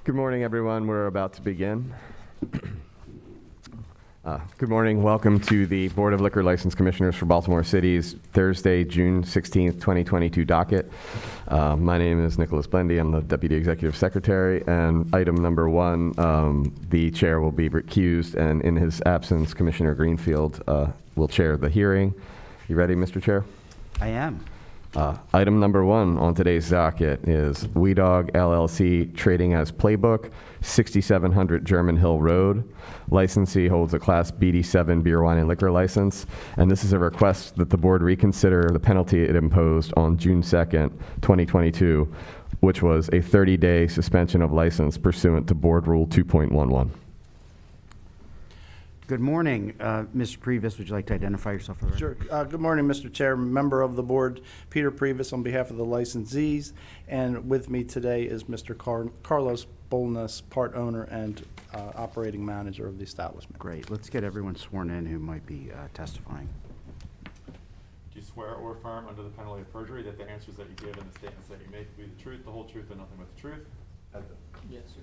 Good morning, everyone. We're about to begin. Good morning. Welcome to the Board of Liquor License Commissioners for Baltimore City's Thursday, June 16th, 2022 docket. My name is Nicholas Blendy. I'm the Deputy Executive Secretary. And item number one, the chair will be recused, and in his absence, Commissioner Greenfield will chair the hearing. You ready, Mr. Chair? I am. Item number one on today's docket is WeDog LLC trading as Playbook, 6700 German Hill Road. Licensee holds a Class BD7 beer, wine, and liquor license. And this is a request that the board reconsider the penalty it imposed on June 2nd, 2022, which was a 30-day suspension of license pursuant to Board Rule 2.11. Good morning. Mr. Previs, would you like to identify yourself? Sure. Good morning, Mr. Chair, member of the board, Peter Previs on behalf of the licensees. And with me today is Mr. Carlos Bolness, part owner and operating manager of the establishment. Great. Let's get everyone sworn in who might be testifying. Do you swear or affirm under the penalty of perjury that the answers that you give and the statements that you make will be the truth, the whole truth, and nothing but the truth? Yes, sir.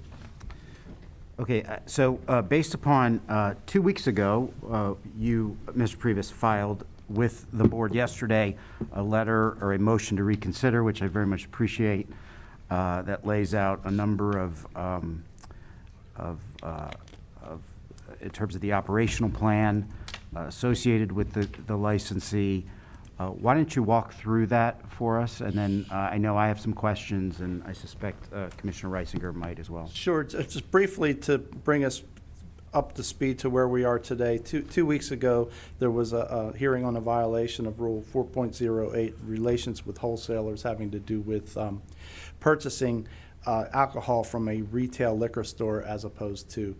Okay, so based upon 2 weeks ago, you, Mr. Previs, filed with the board yesterday a letter or a motion to reconsider, which I very much appreciate, that lays out a number of in terms of the operational plan associated with the licensee. Why don't you walk through that for us? And then I know I have some questions, and I suspect Commissioner Reisinger might as well. Sure. Just briefly to bring us up to speed to where we are today. Two weeks ago, there was a hearing on a violation of Rule 4.08, relations with wholesalers, having to do with purchasing alcohol from a retail liquor store as opposed to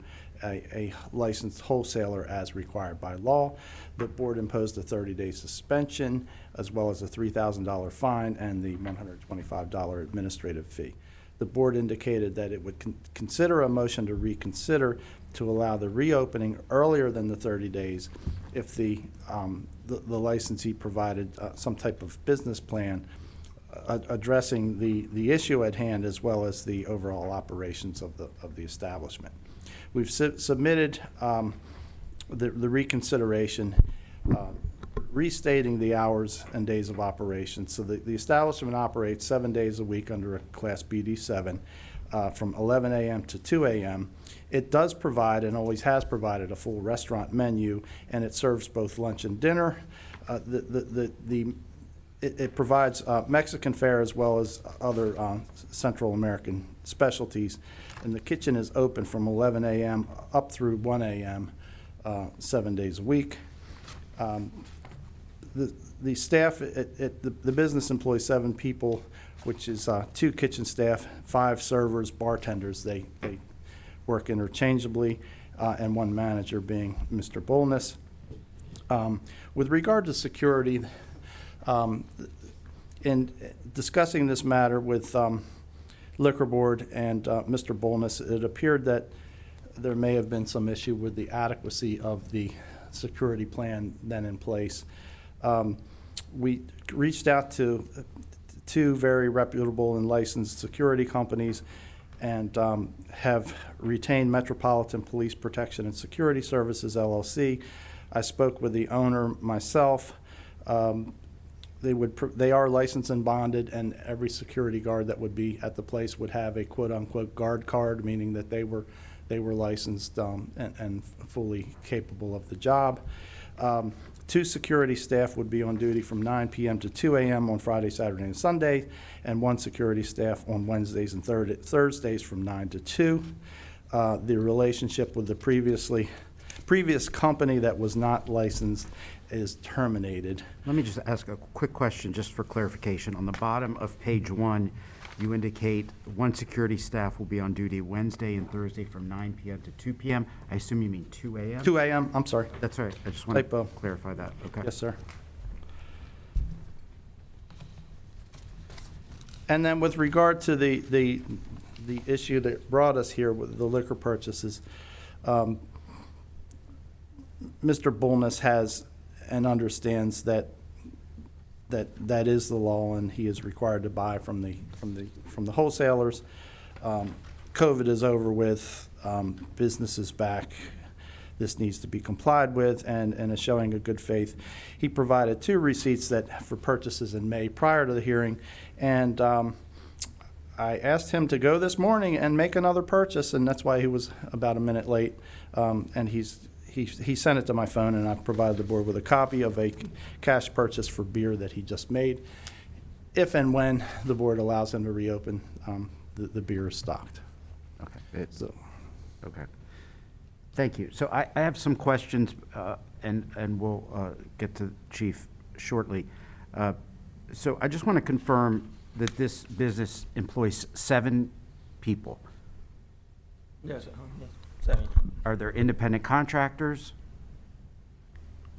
a licensed wholesaler as required by law. The board imposed a 30-day suspension as well as a $3,000 fine and the $125 administrative fee. The board indicated that it would consider a motion to reconsider to allow the reopening earlier than the 30 days if the licensee provided some type of business plan addressing the issue at hand as well as the overall operations of the establishment. We've submitted the reconsideration, restating the hours and days of operation. So the establishment operates 7 days a week under a Class BD7 from 11 a.m. to 2 a.m. It does provide and always has provided a full restaurant menu, and it serves both lunch and dinner. It provides Mexican fare as well as other Central American specialties. And the kitchen is open from 11 a.m. up through 1 a.m. 7 days a week. The staff at the business employs 7 people, which is 2 kitchen staff, 5 servers, bartenders. They work interchangeably, and 1 manager being Mr. Bolness. With regard to security, in discussing this matter with Liquor Board and Mr. Bolness, it appeared that there may have been some issue with the adequacy of the security plan then in place. We reached out to 2 very reputable and licensed security companies and have retained Metropolitan Police Protection and Security Services, LLC. I spoke with the owner myself. They are licensed and bonded, and every security guard that would be at the place would have a quote-unquote guard card, meaning that they were licensed and fully capable of the job. 2 security staff would be on duty from 9 p.m. to 2 a.m. on Friday, Saturday, and Sunday, and 1 security staff on Wednesdays and Thursdays from 9 to 2. The relationship with the previous company that was not licensed is terminated. Let me just ask a quick question just for clarification. On the bottom of page 1, you indicate 1 security staff will be on duty Wednesday and Thursday from 9 p.m. to 2 p.m. I assume you mean 2 a.m.? 2 a.m., I'm sorry. That's all right. I just want Typo. to clarify that. Okay. Yes, sir. And then with regard to the issue that brought us here with the liquor purchases, Mr. Bolness has and understands that is the law, and he is required to buy from the wholesalers. COVID is over with, business is back, this needs to be complied with, and is showing a good faith. He provided 2 receipts for purchases in May prior to the hearing, and I asked him to go this morning and make another purchase, and that's why he was about a minute late. And he sent it to my phone, and I've provided the board with a copy of a cash purchase for beer that he just made. If and when the board allows him to reopen, the beer is stocked. Okay. So, Okay. Thank you. So I have some questions, and we'll get to Chief shortly. So I just want to confirm that this business employs 7 people. Yes, yes, 7. Are there independent contractors?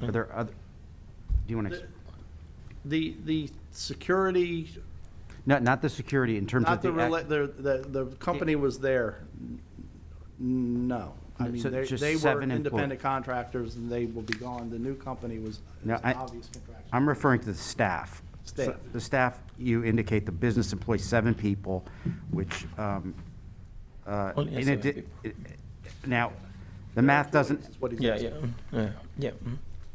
Are there other, do you want to, the security, no, not the security, in terms not of the. the company was there. No. I mean, So they just were 7 independent contractors, and they will be gone. The new company was No, an obvious contractor. I'm referring to the staff. So Staff. the staff, you indicate the business employs 7 people, which, Only in 7 addi- people. now, the math doesn't, That's what he's Yeah, asking. yeah.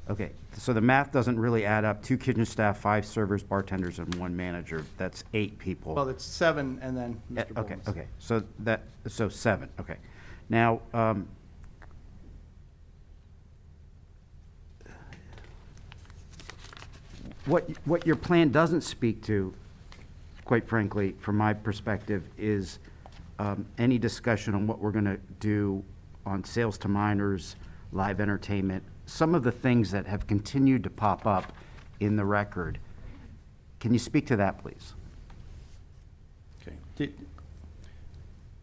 okay, so the math doesn't really add up. 2 kitchen staff, 5 servers, bartenders, and 1 manager. That's 8 people. Well, it's 7, and then Mr. Okay, Bowles. okay, so 7, okay. Now, what your plan doesn't speak to, quite frankly, from my perspective, is any discussion on what we're going to do on sales to minors, live entertainment, some of the things that have continued to pop up in the record. Can you speak to that, please? Okay.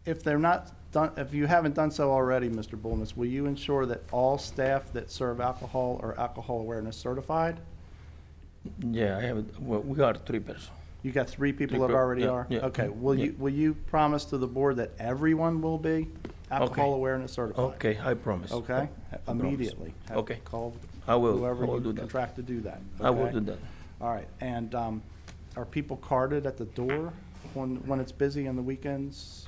If they're not done, if you haven't done so already, Mr. Bullness, will you ensure that all staff that serve alcohol are alcohol awareness certified? Yeah, I have, well, we are 3 persons. You got 3 people that Three, already yeah, are? yeah, Okay, yeah. will you promise to the board that everyone will be alcohol Okay. awareness certified? Okay, I promise. Okay, I promise. immediately. Have Okay. Call I will whoever do you that. contract to do that. I will okay? do that. All right, and are people carded at the door when it's busy on the weekends?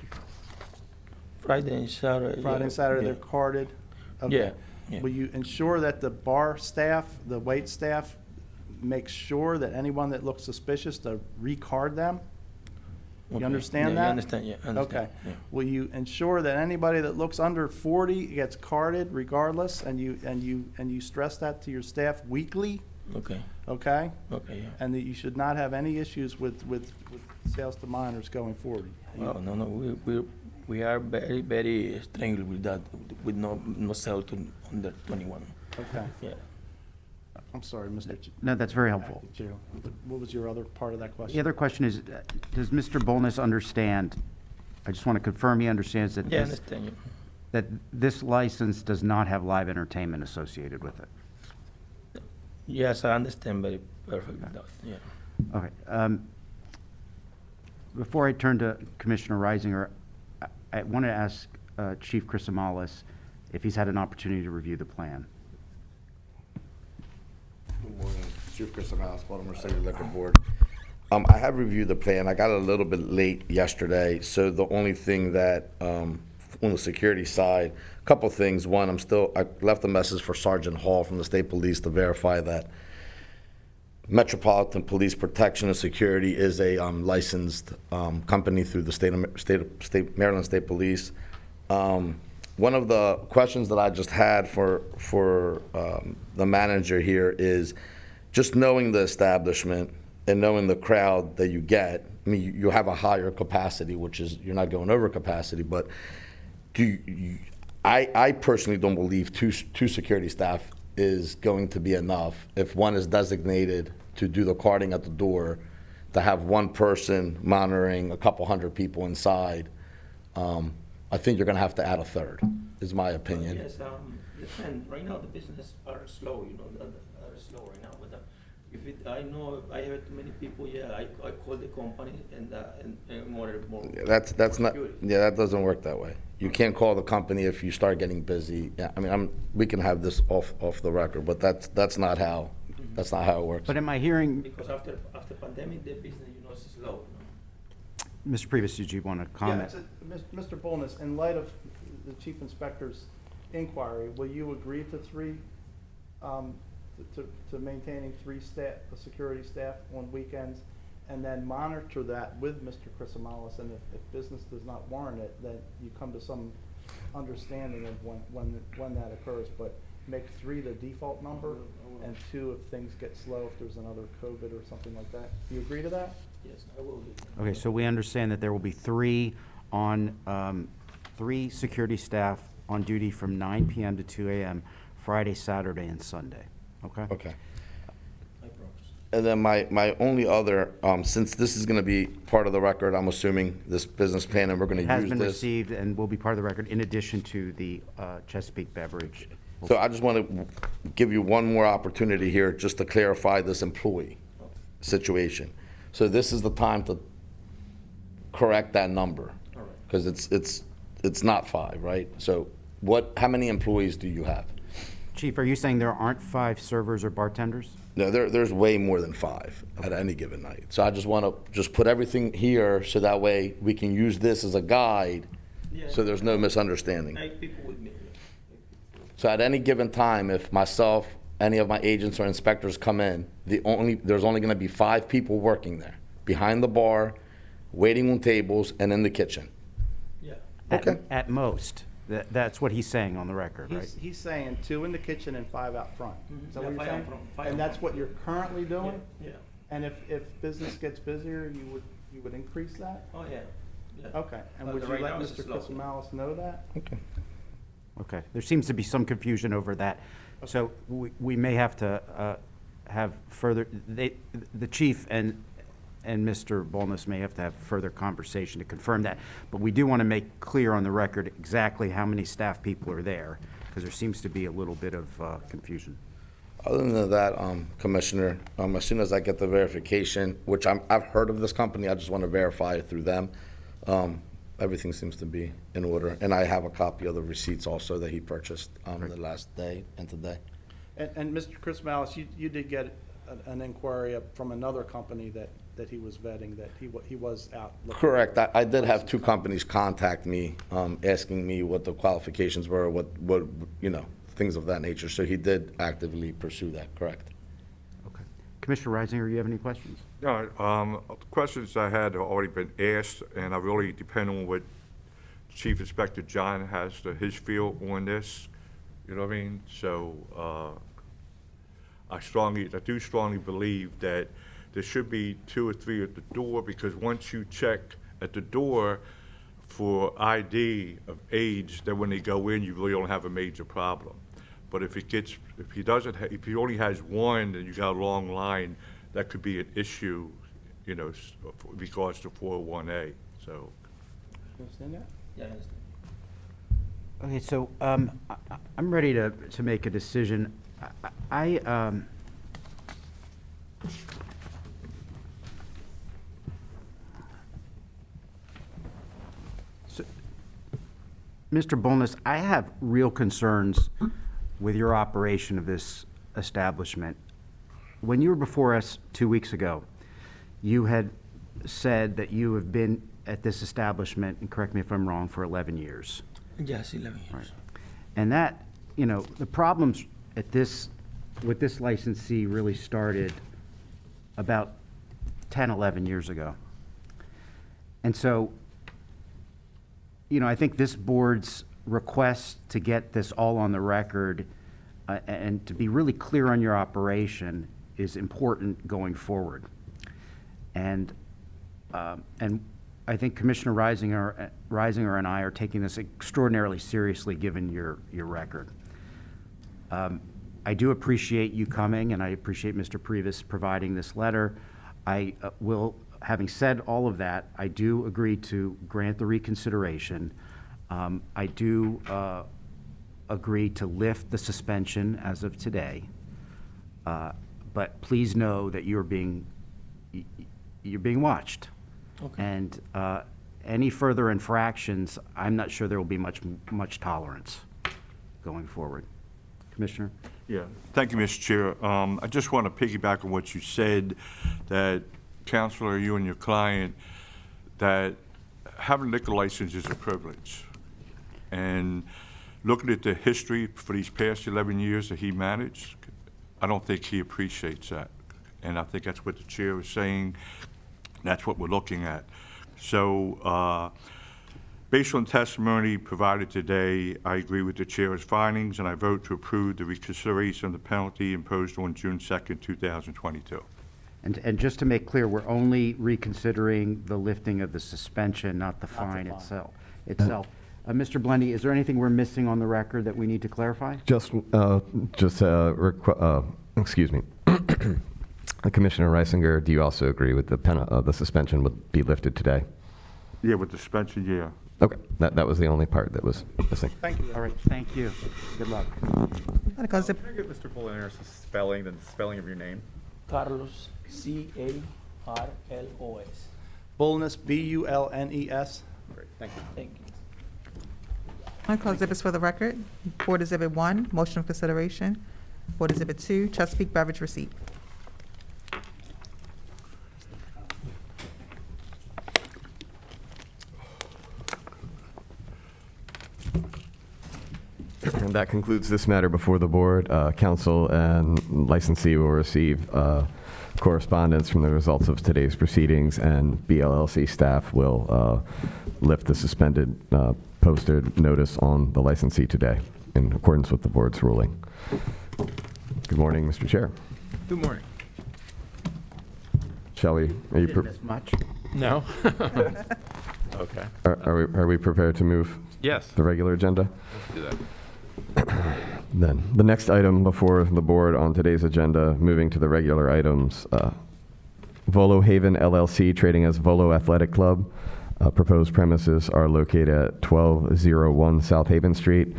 Friday and Saturday. Friday and Saturday, yeah. they're carded? Yeah, Okay. yeah. Will you ensure that the bar staff, the wait staff, make sure that anyone that looks suspicious to recard them? Okay. You understand Yeah, that? I understand, yeah, I understand. Okay. Yeah. Will you ensure that anybody that looks under 40 gets carded regardless, and you stress that to your staff weekly, Okay, okay? okay, yeah. And that you should not have any issues with sales to minors going forward? Well, no, we are very, very strict with that, with no sell to under 21. Okay. Yeah. I'm sorry, Mr. No, that's very helpful. Chair. What was your other part of that question? The other question is, does Mr. Bolness understand, I just want to confirm he understands that Yeah, I this, understand you. that this license does not have live entertainment associated with it? Yes, I understand very perfect with that, yeah. Okay. Before I turn to Commissioner Reisinger, I want to ask Chief Chrysomalis if he's had an opportunity to review the plan. Good morning, Chief Chris House, Baltimore City Liquor Board. I have reviewed the plan. I got a little bit late yesterday, so the only thing that, on the security side, a couple things. One, I left a message for Sergeant Hall from the State Police to verify that Metropolitan Police Protection and Security is a licensed company through the Maryland State Police. One of the questions that I just had for the manager here is just knowing the establishment and knowing the crowd that you get. I mean, you have a higher capacity, which is you're not going over capacity, but I personally don't believe two security staff is going to be enough. If one is designated to do the carding at the door, to have one person monitoring a couple hundred people inside, I think you're going to have to add a third, is my opinion. Yes, listen, right now the business are slow, are slow right now. But if I know I have too many people, yeah, I call the company and order more. Yeah, that's not. security. Yeah, that doesn't work that way. You can't call the company if you start getting busy. Yeah, I mean, we can have this off the record, but that's not how it works. But am I hearing, Because after pandemic, the business, is slow. Mr. Priebus, did you want to comment? Yeah, Mr. Bolness, in light of the chief inspector's inquiry, will you agree to three, to maintaining three staff, security staff on weekends, and then monitor that with Mr. Chrisomalis, and if business does not warrant it, then you come to some understanding of when that occurs, but make three the default number, and two if things get slow, if there's another COVID or something like that. Do you agree to that? Yes, I will do. Okay, so we understand that there will be three security staff on duty from 9 PM to 2 AM, Friday, Saturday, and Sunday. Okay? Okay. I promise. And then my only other, since this is gonna be part of the record, I'm assuming this business plan, and we're gonna It has use been this. received and will be part of the record in addition to the Chesapeake Beverage. So I just want to give you one more opportunity here, just to clarify this employee situation. So this is the time to correct that number. All right. Because it's not 5, right? So how many employees do you have? Chief, are you saying there aren't 5 servers or bartenders? No, there's way more than 5 at any given night. So I just want to just put everything here, so that way we can use this as a guide, Yeah. so there's no misunderstanding. 8 people with me. So at any given time, if myself, any of my agents or inspectors come in, there's only going to be 5 people working there, behind the bar, waiting on tables, and in the kitchen. Yeah. Okay. At most. That's what he's saying on the record, right? He's saying 2 in the kitchen and 5 out front. Is that Yeah, what you're 5 out saying? front, 5 And out that's front. what you're currently doing? Yeah. And if business gets busier, you would increase that? Oh, yeah. Yeah. Okay, and But would you right let now it's Mr. slow. Chrisomalis know that? Okay. There seems to be some confusion over that. So we may have to have further, the chief and Mr. Bolness may have to have further conversation to confirm that. But we do want to make clear on the record exactly how many staff people are there, because there seems to be a little bit of confusion. Other than that, Commissioner, as soon as I get the verification, which I've heard of this company, I just want to verify it through them. Everything seems to be in order, and I have a copy of the receipts also that he purchased the last day and today. And Mr. Chrisomalis, you did get an inquiry from another company that he was vetting, that he was out looking. Correct. I did have 2 companies contact me, asking me what the qualifications were, what things of that nature. So he did actively pursue that, correct? Okay. Commissioner Reisinger, you have any questions? No, questions I had have already been asked, and I really depend on what Chief Inspector John has his feel on this. You know what I mean? So I do strongly believe that there should be 2 or 3 at the door, because once you check at the door for ID of age, then when they go in, you really don't have a major problem. But if if he only has 1 and you got a long line, that could be an issue, because to 401A. So. You understand that? Yeah, I understand. Okay, so I'm ready to make a decision. Mr. Bolness, I have real concerns with your operation of this establishment. When you were before us 2 weeks ago, you had said that you have been at this establishment, and correct me if I'm wrong, for 11 years. Yes, 11 years. And that, the problems with this licensee really started about 10, 11 years ago. And so, I think this board's request to get this all on the record and to be really clear on your operation is important going forward. And I think Commissioner Reisinger and I are taking this extraordinarily seriously, given your record. I do appreciate you coming, and I appreciate Mr. Priebus providing this letter. I will, having said all of that, I do agree to grant the reconsideration. I do agree to lift the suspension as of today. But please know that you're being watched. Okay. And any further infractions, I'm not sure there will be much tolerance going forward. Commissioner? Yeah, thank you, Mr. Chair. I just want to piggyback on what you said, that Counselor, you and your client, that having a liquor license is a privilege. And looking at the history for these past 11 years that he managed, I don't think he appreciates that. And I think that's what the chair was saying. That's what we're looking at. So based on testimony provided today, I agree with the chair's findings, and I vote to approve the reconsideration of the penalty imposed on June 2nd, 2022. And just to make clear, we're only reconsidering the lifting of the suspension, not the fine itself. Mr. Blendy, is there anything we're missing on the record that we need to clarify? Excuse me. Commissioner Reisinger, do you also agree with the suspension would be lifted today? Yeah, with the suspension, yeah. Okay, that was the only part that was missing. Thank you. All right, thank you. Good luck. Can I get Mr. Polinaris' spelling, the spelling of your name? Carlos, C-A-R-L-O-S. Bullness, B-U-L-N-E-S. Great, thank you. Thank you. I call exhibits for the record? Board Exhibit 1, motion of consideration. Board Exhibit 2, Chesapeake beverage receipt. And that concludes this matter before the board. Council and licensee will receive correspondence from the results of today's proceedings, and BLLC staff will lift the suspended posted notice on the licensee today in accordance with the board's ruling. Good morning, Mr. Chair. Good morning. Shall we? Are you Didn't miss much. No? Okay. are we prepared to move Yes. the regular agenda? Let's do that. Then, the next item before the board on today's agenda, moving to the regular items, Volo Haven LLC, trading as Volo Athletic Club. Proposed premises are located at 1201 South Haven Street.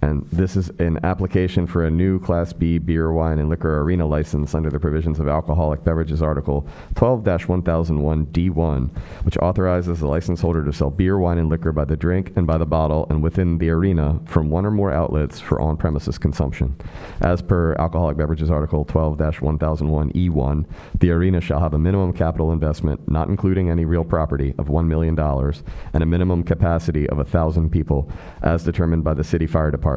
And this is an application for a new Class B beer, wine, and liquor arena license under the provisions of Alcoholic Beverages Article 12-1001D1, which authorizes the license holder to sell beer, wine, and liquor by the drink and by the bottle and within the arena from one or more outlets for on-premises consumption. As per Alcoholic Beverages Article 12-1001E1, the arena shall have a minimum capital investment, not including any real property, of $1 million and a minimum capacity of 1,000 people, as determined by the City Fire Department.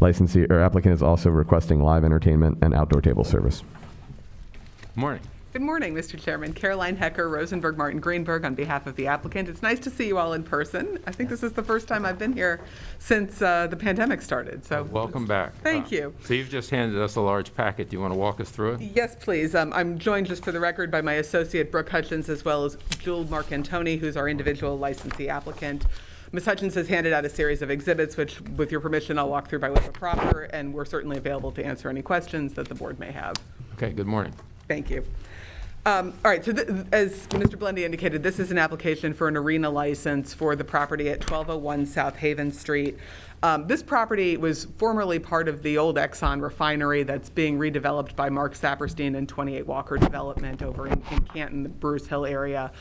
Licensee or applicant is also requesting live entertainment and outdoor table service. Morning. Good morning, Mr. Chairman. Caroline Hecker, Rosenberg, Martin, Greenberg, on behalf of the applicant. It's nice to see you all in person. I think this is the first time I've been here since the pandemic started. So Welcome back. Thank you. So you've just handed us a large packet. Do you want to walk us through it? Yes, please. I'm joined, just for the record, by my associate, Brooke Hutchins, as well as Jewel Marcantoni, who's our individual licensee applicant. Ms. Hutchins has handed out a series of exhibits, which, with your permission, I'll walk through by way of proper, and we're certainly available to answer any questions that the board may have. Okay, good morning. Thank you. All right, so as Mr. Blendy indicated, this is an application for an arena license for the property at 1201 South Haven Street. This property was formerly part of the old Exxon refinery that's being redeveloped by Mark Saperstein and 28 Walker Development over in Canton, the Bruce Hill area.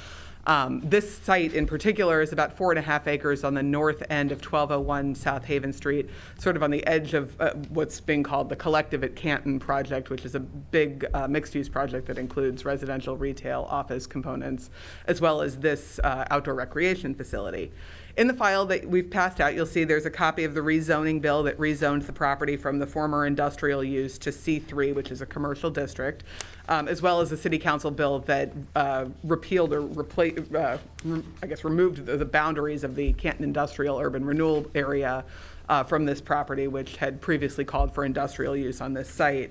This site in particular is about 4.5 acres on the north end of 1201 South Haven Street, sort of on the edge of what's being called the Collective at Canton project, which is a big mixed-use project that includes residential, retail, office components, as well as this outdoor recreation facility. In the file that we've passed out, you'll see there's a copy of the rezoning bill that rezoned the property from the former industrial use to C3, which is a commercial district, as well as a city council bill that repealed or removed the boundaries of the Canton Industrial Urban Renewal Area from this property, which had previously called for industrial use on this site.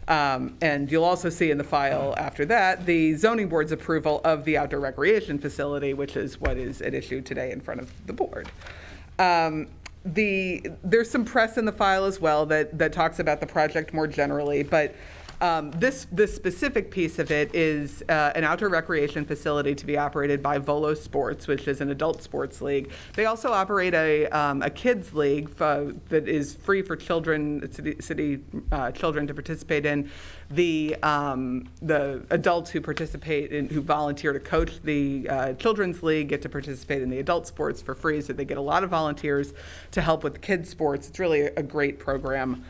And you'll also see in the file after that the zoning board's approval of the outdoor recreation facility, which is what is at issue today in front of the board. There's some press in the file as well that talks about the project more generally, but this specific piece of it is an outdoor recreation facility to be operated by Volo Sports, which is an adult sports league. They also operate a kids league that is free for children, city children to participate in. The adults who participate in, who volunteer to coach the children's league, get to participate in the adult sports for free, so they get a lot of volunteers to help with the kids sports. It's really a great program.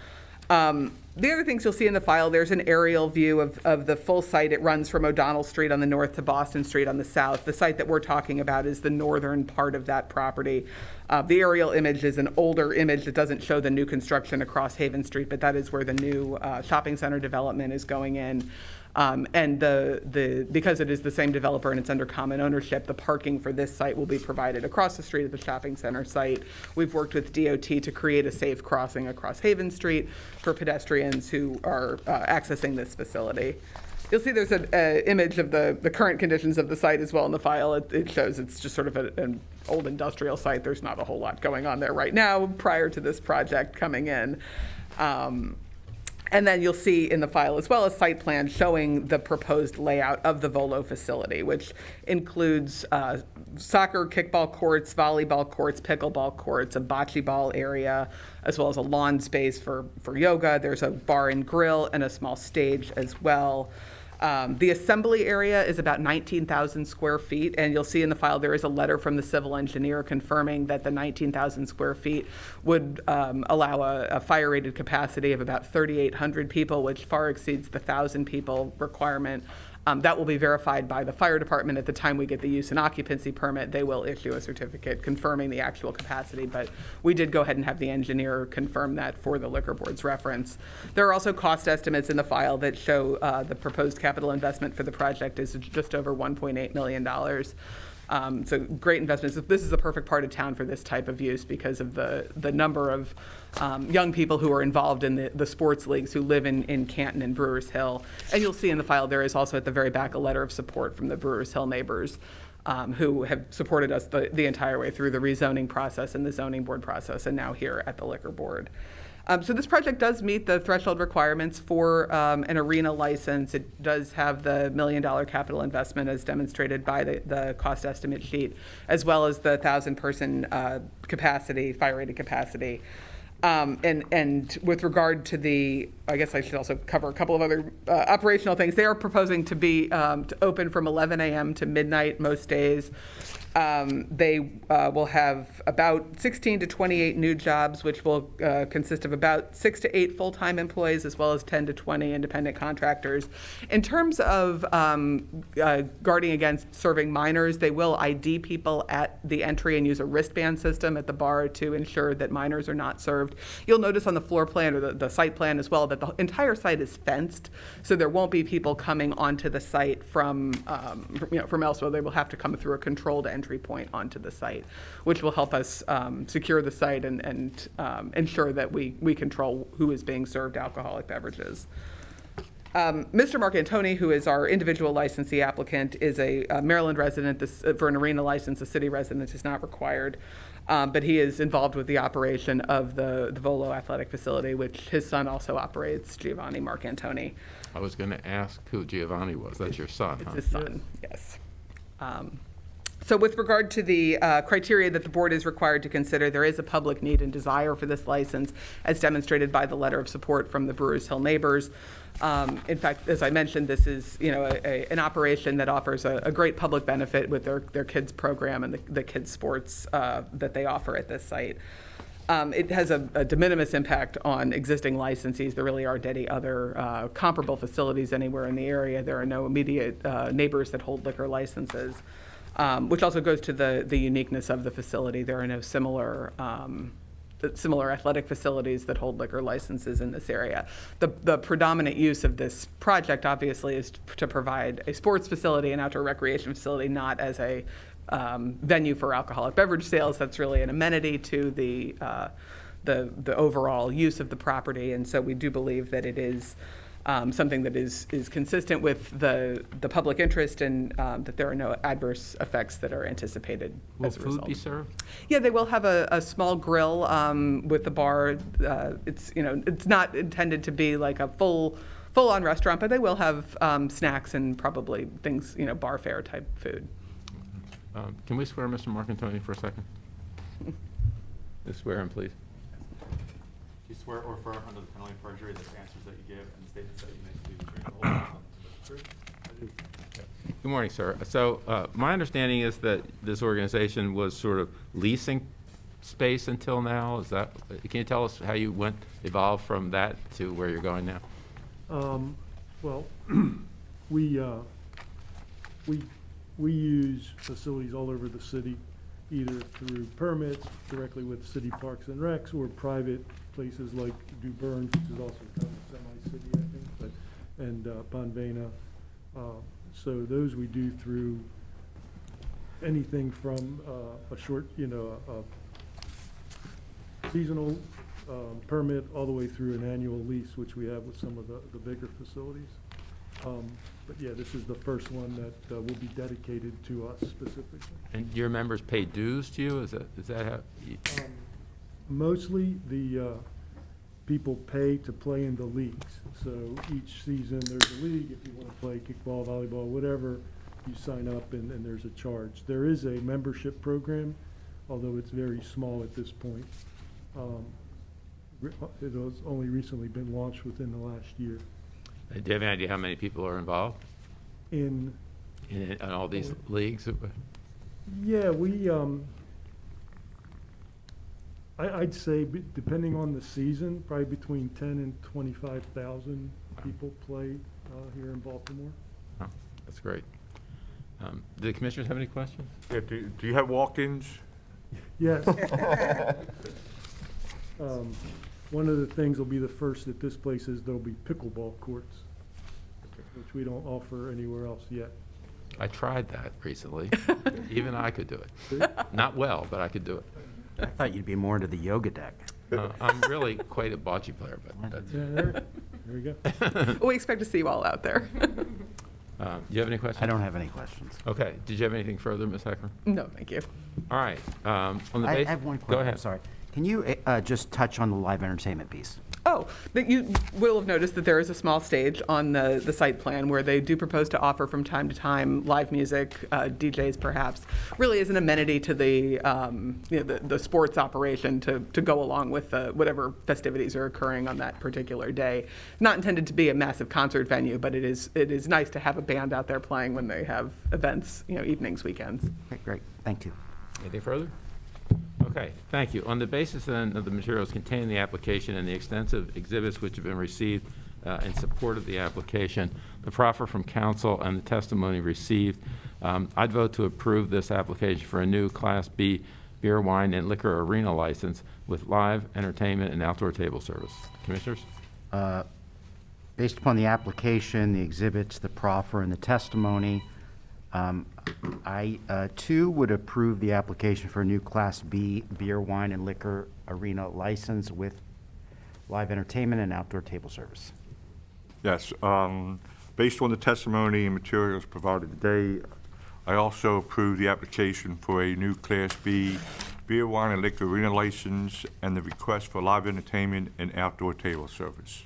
The other things you'll see in the file, there's an aerial view of the full site. It runs from O'Donnell Street on the north to Boston Street on the south. The site that we're talking about is the northern part of that property. The aerial image is an older image that doesn't show the new construction across Haven Street, but that is where the new shopping center development is going in. And because it is the same developer and it's under common ownership, the parking for this site will be provided across the street at the shopping center site. We've worked with DOT to create a safe crossing across Haven Street for pedestrians who are accessing this facility. You'll see there's an image of the current conditions of the site as well in the file. It shows it's just sort of an old industrial site. There's not a whole lot going on there right now prior to this project coming in. And then you'll see in the file as well a site plan showing the proposed layout of the Volo facility, which includes soccer, kickball courts, volleyball courts, pickleball courts, a bocce ball area, as well as a lawn space for yoga. There's a bar and grill and a small stage as well. The assembly area is about 19,000 square feet, and you'll see in the file there is a letter from the civil engineer confirming that the 19,000 square feet would allow a fire-rated capacity of about 3,800 people, which far exceeds the 1,000 people requirement. That will be verified by the fire department at the time we get the use and occupancy permit. They will issue a certificate confirming the actual capacity, but we did go ahead and have the engineer confirm that for the liquor board's reference. There are also cost estimates in the file that show the proposed capital investment for the project is just over $1.8 million. So great investments. This is the perfect part of town for this type of use because of the number of young people who are involved in the sports leagues who live in Canton and Brewers Hill. And you'll see in the file there is also at the very back a letter of support from the Brewers Hill neighbors who have supported us the entire way through the rezoning process and the zoning board process and now here at the liquor board. So this project does meet the threshold requirements for an arena license. It does have the $1 million capital investment as demonstrated by the cost estimate sheet, as well as the 1,000-person capacity, fire-rated capacity. And with regard to I guess I should also cover a couple of other operational things. They are proposing to be to open from 11 a.m. to midnight most days. They will have about 16 to 28 new jobs, which will consist of about 6 to 8 full-time employees, as well as 10 to 20 independent contractors. In terms of guarding against serving minors, they will ID people at the entry and use a wristband system at the bar to ensure that minors are not served. You'll notice on the floor plan or the site plan as well that the entire site is fenced, so there won't be people coming onto the site from elsewhere. They will have to come through a controlled entry point onto the site, which will help us secure the site and ensure that we control who is being served alcoholic beverages. Mr. Marcantoni, who is our individual licensee applicant, is a Maryland resident. For an arena license, a city resident is not required. But he is involved with the operation of the Volo Athletic Facility, which his son also operates, Giovanni Marcantoni. I was going to ask who Giovanni was. That's your son, It's huh? his son, yes. So with regard to the criteria that the board is required to consider, there is a public need and desire for this license, as demonstrated by the letter of support from the Brewers Hill neighbors. In fact, as I mentioned, this is an operation that offers a great public benefit with their kids program and the kids sports that they offer at this site. It has a de minimis impact on existing licensees. There really aren't any other comparable facilities anywhere in the area. There are no immediate neighbors that hold liquor licenses, which also goes to the uniqueness of the facility. There are no similar athletic facilities that hold liquor licenses in this area. The predominant use of this project, obviously, is to provide a sports facility, an outdoor recreation facility, not as a venue for alcoholic beverage sales. That's really an amenity to the overall use of the property, and so we do believe that it is something that is consistent with the public interest and that there are no adverse effects that are anticipated as a result. Will food be served? Yeah, they will have a small grill with the bar. It's not intended to be like a full-on restaurant, but they will have snacks and probably things, bar fare type food. Can we swear Mr. Marcantoni for a second? Just swear him, please. Do you swear or affirm under the penalty of perjury that the answers that you give and the statements that you make to be the truth, the whole truth, and nothing but the truth? Good morning, sir. So my understanding is that this organization was sort of leasing space until now? Is that, can you tell us how you evolved from that to where you're going now? Well, we use facilities all over the city, either through permits directly with city parks and recs, or private places like New Bern, which is also kind of semi-city, I think, and Bonvena. So those we do through anything from a short, a seasonal permit all the way through an annual lease, which we have with some of the bigger facilities. But yeah, this is the first one that will be dedicated to us specifically. And your members pay dues to you? Is that how? Mostly the people pay to play in the leagues. So each season there's a league. If you want to play kickball, volleyball, whatever, you sign up and there's a charge. There is a membership program, although it's very small at this point. It has only recently been launched within the last year. Do you have any idea how many people are involved In in all these leagues? Yeah, we, I'd say, depending on the season, probably between 10 and 25,000 people play here in Baltimore. Oh, that's great. Do the commissioners have any questions? Yeah, do you have walk-ins? Yes. One of the things will be the first at this place is there'll be pickleball courts, which we don't offer anywhere else yet. I tried that recently. Even I could do it. Not well, but I could do it. I thought you'd be more into the yoga deck. I'm really quite a bocce player, but that's. Yeah, there we go. We expect to see you all out there. Do you have any questions? I don't have any questions. Okay. Did you have anything further, Ms. Hecker? No, thank you. All right. On the I base. have one Go question, ahead. I'm sorry. Can you just touch on the live entertainment piece? Oh, but you will have noticed that there is a small stage on the site plan where they do propose to offer from time to time live music, DJs perhaps, really as an amenity to the the sports operation to go along with whatever festivities are occurring on that particular day. Not intended to be a massive concert venue, but it is nice to have a band out there playing when they have events, evenings, weekends. Okay, great, thank you. Anything further? Okay, thank you. On the basis then of the materials contained in the application and the extensive exhibits which have been received in support of the application, the proffer from council and the testimony received, I'd vote to approve this application for a new Class B beer, wine, and liquor arena license with live entertainment and outdoor table service. Commissioners? Based upon the application, the exhibits, the proffer, and the testimony, I, too, would approve the application for a new Class B beer, wine, and liquor arena license with live entertainment and outdoor table service. Yes, based on the testimony and materials provided today, I also approve the application for a new Class B beer, wine, and liquor arena license and the request for live entertainment and outdoor table service.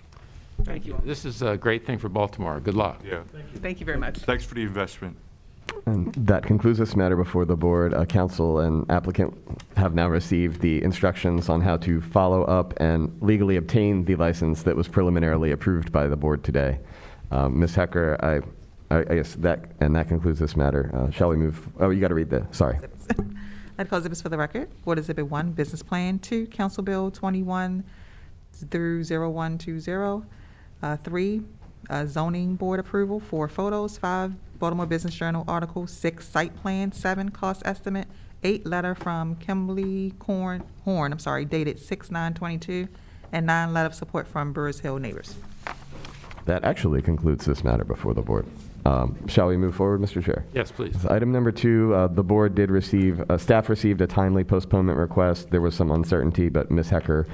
Thank you. This is a great thing for Baltimore. Good luck. Yeah, Thank you very much. thanks for the investment. And that concludes this matter before the board. Council and applicant have now received the instructions on how to follow up and legally obtain the license that was preliminarily approved by the board today. Ms. Hecker, I guess that concludes this matter. Shall we move? Oh, you got to read the, sorry. I'd call exhibits for the record. Board Exhibit 1, Business Plan. 2, Council Bill 21 through 0120. 3, Zoning Board Approval. 4, Photos. 5, Baltimore Business Journal Article. 6, Site Plan. 7, Cost Estimate. 8, Letter from Kimberly Horn, dated 6/9/22. And 9, Letter of Support from Brewers Hill Neighbors. That actually concludes this matter before the board. Shall we move forward, Mr. Chair? Yes, please. So item number 2, the board did receive, staff received a timely postponement request. There was some uncertainty, but Ms. Hecker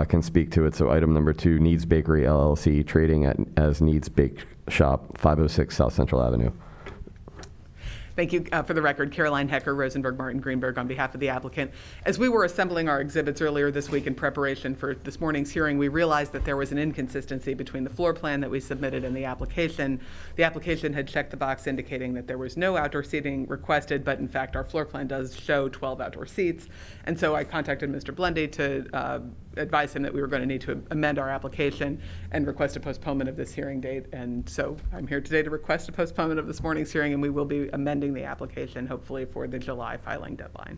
can speak to it. So item number 2, Needs Bakery LLC, trading as Needs Bake Shop, 506 South Central Avenue. Thank you. For the record, Caroline Hecker, Rosenberg, Martin, Greenberg, on behalf of the applicant. As we were assembling our exhibits earlier this week in preparation for this morning's hearing, we realized that there was an inconsistency between the floor plan that we submitted and the application. The application had checked the box indicating that there was no outdoor seating requested, but in fact, our floor plan does show 12 outdoor seats. And so I contacted Mr. Blendy to advise him that we were going to need to amend our application and request a postponement of this hearing date. And so I'm here today to request a postponement of this morning's hearing, and we will be amending the application hopefully for the July filing deadline.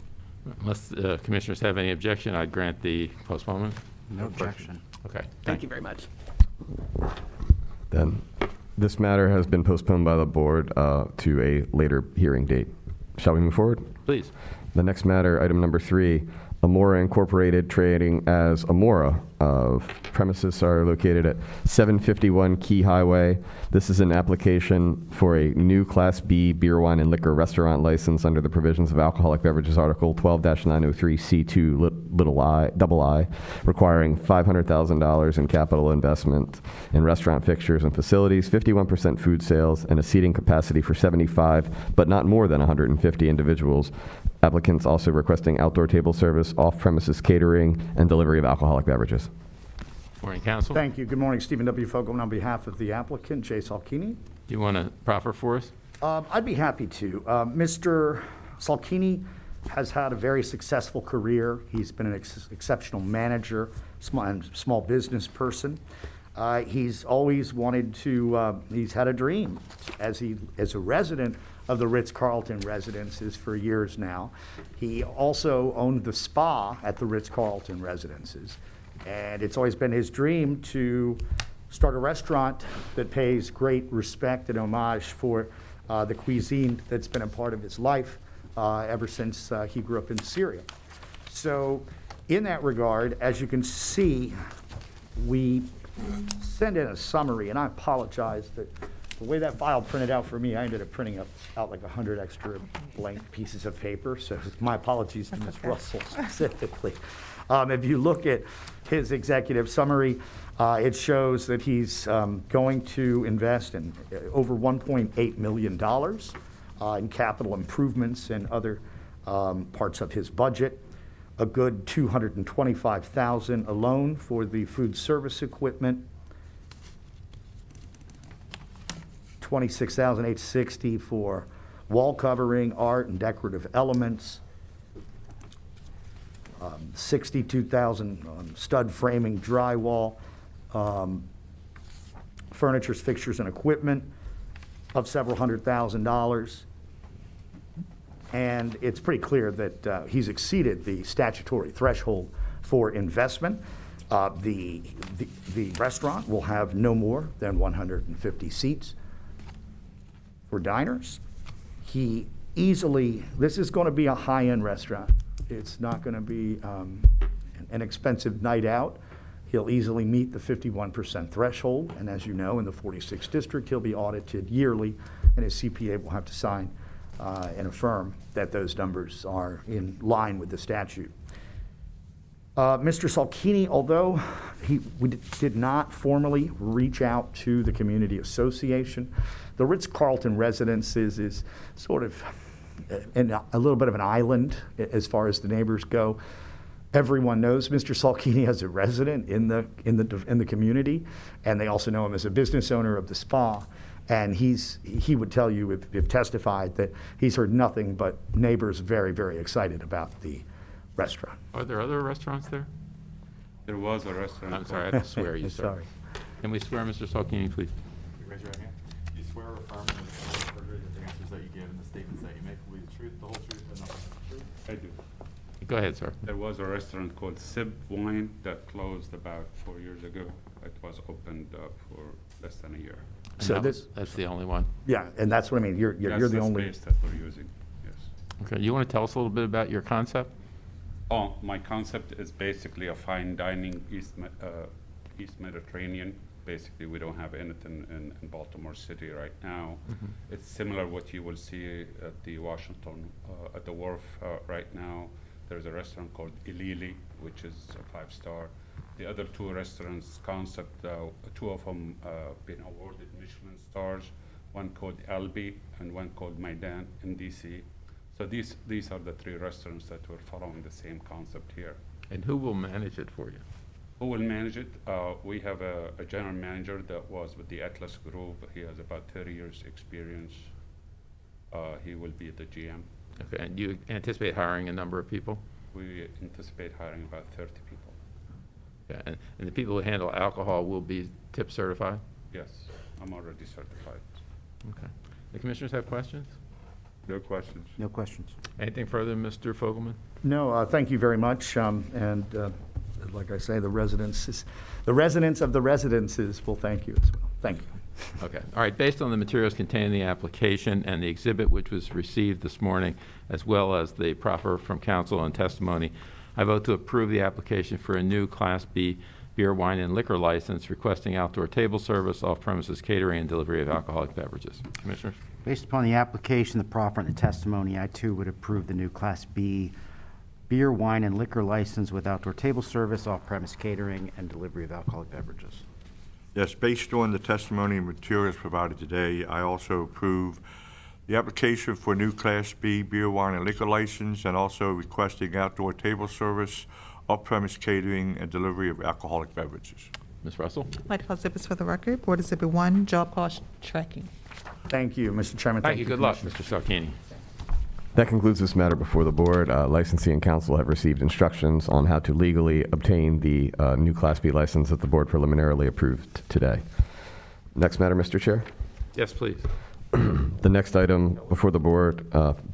Unless commissioners have any objection, I'd grant the postponement. No objection. Okay. Thank you very much. Then, this matter has been postponed by the board to a later hearing date. Shall we move forward? Please. The next matter, item number 3, Amora Incorporated trading as Amora. Premises are located at 751 Key Highway. This is an application for a new Class B beer, wine, and liquor restaurant license under the provisions of Alcoholic Beverages Article 12-903C2 requiring $500,000 in capital investment in restaurant fixtures and facilities, 51% food sales, and a seating capacity for 75, but not more than 150 individuals. Applicants also requesting outdoor table service, off-premises catering, and delivery of alcoholic beverages. Morning, counsel. Thank you. Good morning, Stephen W. Fogelman on behalf of the applicant, Jay Salkini. Do you want to proffer for us? I'd be happy to. Mr. Salkini has had a very successful career. He's been an exceptional manager, small business person. He's always wanted to, he's had a dream as a resident of the Ritz-Carlton residences for years now. He also owned the spa at the Ritz-Carlton residences. And it's always been his dream to start a restaurant that pays great respect and homage for the cuisine that's been a part of his life ever since he grew up in Syria. So in that regard, as you can see, we send in a summary, and I apologize that the way that file printed out for me, I ended up printing out like 100 extra blank pieces of paper, so my apologies to Ms. Russell specifically. If you look at his executive summary, it shows that he's going to invest in over $1.8 million in capital improvements and other parts of his budget, a good $225,000 alone for the food service equipment, $26,860 for wall covering, art, and decorative elements, $62,000 on stud framing, drywall, furniture, fixtures, and equipment of several $100,000. And it's pretty clear that he's exceeded the statutory threshold for investment. The restaurant will have no more than 150 seats for diners. This is going to be a high-end restaurant. It's not going to be an expensive night out. He'll easily meet the 51% threshold, and as you know, in the 46th district, he'll be audited yearly, and his CPA will have to sign and affirm that those numbers are in line with the statute. Mr. Salkini, although we did not formally reach out to the community association, the Ritz-Carlton Residences is sort of a little bit of an island as far as the neighbors go. Everyone knows Mr. Salkini as a resident in the community, and they also know him as a business owner of the spa. And he would tell you, if testified, that he's heard nothing but neighbors very, very excited about the restaurant. Are there other restaurants there? There was a restaurant. I'm sorry, I have to swear you, sir. Sorry. Can we swear Mr. Salkini, please? You raise your right hand. Do you swear or affirm in the penalty of perjury that the answers that you give and the statements that you make will be the truth, the whole truth, and nothing but the truth? I do. Go ahead, sir. There was a restaurant called Sib Wine that closed about 4 years ago. It was opened up for less than a year. And So that's the only one? Yeah, and that's what I mean. You're That's the only. space that we're using, yes. Okay, you want to tell us a little bit about your concept? Oh, my concept is basically a fine dining East Mediterranean. Basically, we don't have anything in Baltimore City right now. It's similar what you will see at the Washington, at the Wharf right now. There's a restaurant called Ilili, which is a 5-star. The other 2 restaurants concept, 2 of them been awarded Michelin stars, one called Albi and one called Maidan in DC. So these are the 3 restaurants that we're following the same concept here. And who will manage it for you? Who will manage it? We have a general manager that was with the Atlas Group. He has about 30 years experience. He will be the GM. Okay, and you anticipate hiring a number of people? We anticipate hiring about 30 people. Yeah, and the people who handle alcohol will be tip certified? Yes, I'm already certified. Okay. The commissioners have questions? No questions. No questions. Anything further, Mr. Fogelman? No, thank you very much. And like I say, the residents of the residences will thank you as well. Thank you. Okay. All right. Based on the materials contained in the application and the exhibit which was received this morning, as well as the proffer from counsel and testimony, I vote to approve the application for a new Class B beer, wine, and liquor license requesting outdoor table service, off-premises catering, and delivery of alcoholic beverages. Commissioners? Based upon the application, the proffer, and the testimony, I too would approve the new Class B beer, wine, and liquor license with outdoor table service, off-premise catering, and delivery of alcoholic beverages. Yes, based on the testimony and materials provided today, I also approve the application for a new Class B beer, wine, and liquor license, and also requesting outdoor table service, off-premise catering, and delivery of alcoholic beverages. Ms. Russell? I'd like to call exhibits for the record. Board Exhibit 1, job cost tracking. Thank you, Mr. Chairman. Thank you. Good luck, Commissioners. Mr. Salkini. That concludes this matter before the board. Licensing and council have received instructions on how to legally obtain the new Class B license that the board preliminarily approved today. Next matter, Mr. Chair. Yes, please. The next item before the board,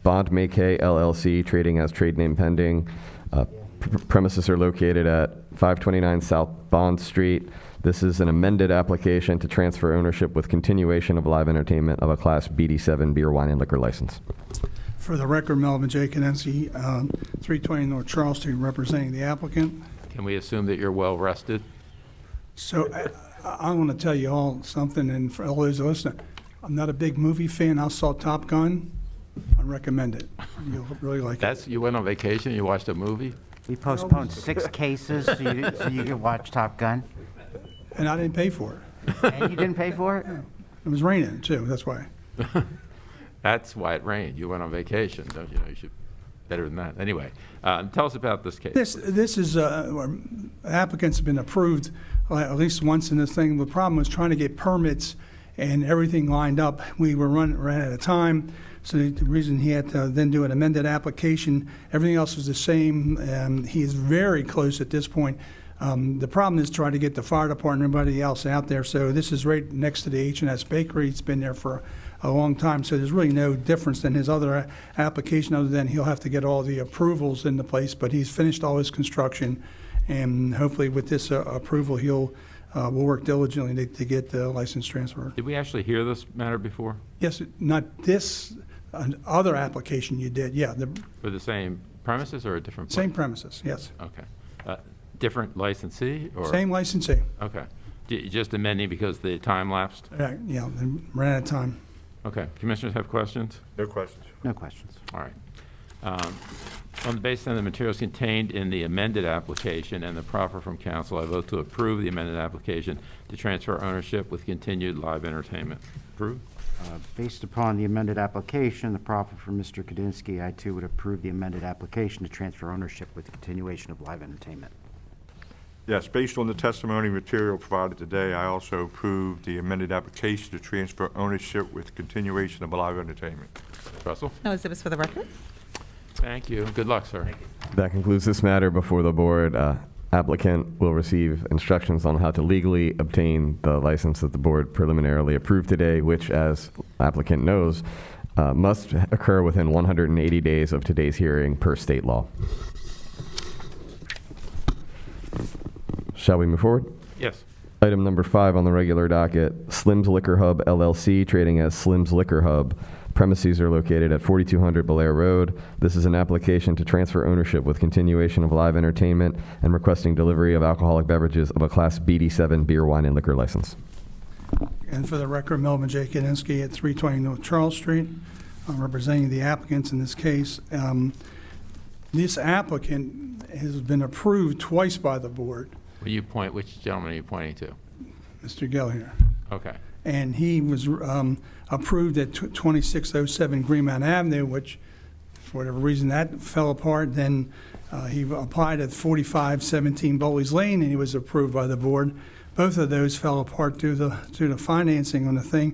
Bond Mackay LLC, trading as trade name pending. Premises are located at 529 South Bond Street. This is an amended application to transfer ownership with continuation of live entertainment of a Class BD7 beer, wine, and liquor license. For the record, Melvin J. Kadensky, 320 North Charles Street, representing the applicant. Can we assume that you're well rested? So I want to tell you all something, and for all those listening, I'm not a big movie fan. I saw Top Gun. I recommend it. You'll really like it. You went on vacation, you watched a movie? We postponed 6 cases so you could watch Top Gun. And I didn't pay for it. And you didn't pay for it? It was raining, too. That's why. That's why it rained. You went on vacation, don't you know? You should better than that. Anyway, tell us about this case. This is, applicants have been approved at least once in this thing. The problem was trying to get permits and everything lined up. We were ran out of time. So the reason he had to then do an amended application, everything else was the same. He is very close at this point. The problem is trying to get the fire department and everybody else out there. So this is right next to the H&S Bakery. It's been there for a long time. So there's really no difference than his other application other than he'll have to get all the approvals into place. But he's finished all his construction. And hopefully with this approval, we'll work diligently to get the license transferred. Did we actually hear this matter before? Yes, not this, other application you did, yeah. For the same premises or a different place? Same premises, yes. Okay. Different licensee? Or? Same licensee. Okay. Just amending because the time lapsed? Yeah, ran out of time. Okay. Commissioners have questions? No questions. No questions. All right. On the basis of the materials contained in the amended application and the proffer from council, I vote to approve the amended application to transfer ownership with continued live entertainment. Approved? Based upon the amended application, the proffer from Mr. Kadensky, I too would approve the amended application to transfer ownership with continuation of live entertainment. Yes, based on the testimony material provided today, I also approve the amended application to transfer ownership with continuation of live entertainment. Russell? No exhibits for the record. Thank you. Good luck, sir. That concludes this matter before the board. Applicant will receive instructions on how to legally obtain the license that the board preliminarily approved today, which, as applicant knows, must occur within 180 days of today's hearing per state law. Shall we move forward? Yes. Item number 5 on the regular docket, Slim's Liquor Hub LLC, trading as Slim's Liquor Hub. Premises are located at 4200 Belair Road. This is an application to transfer ownership with continuation of live entertainment and requesting delivery of alcoholic beverages of a Class BD7 beer, wine, and liquor license. And for the record, Melvin J. Kadensky at 320 North Charles Street. I'm representing the applicants in this case. This applicant has been approved twice by the board. Will you point, which gentleman are you pointing to? Mr. Gill here. Okay. And he was approved at 2607 Greenmount Avenue, which, for whatever reason, that fell apart. Then he applied at 4517 Bowley's Lane, and he was approved by the board. Both of those fell apart due to the financing on the thing.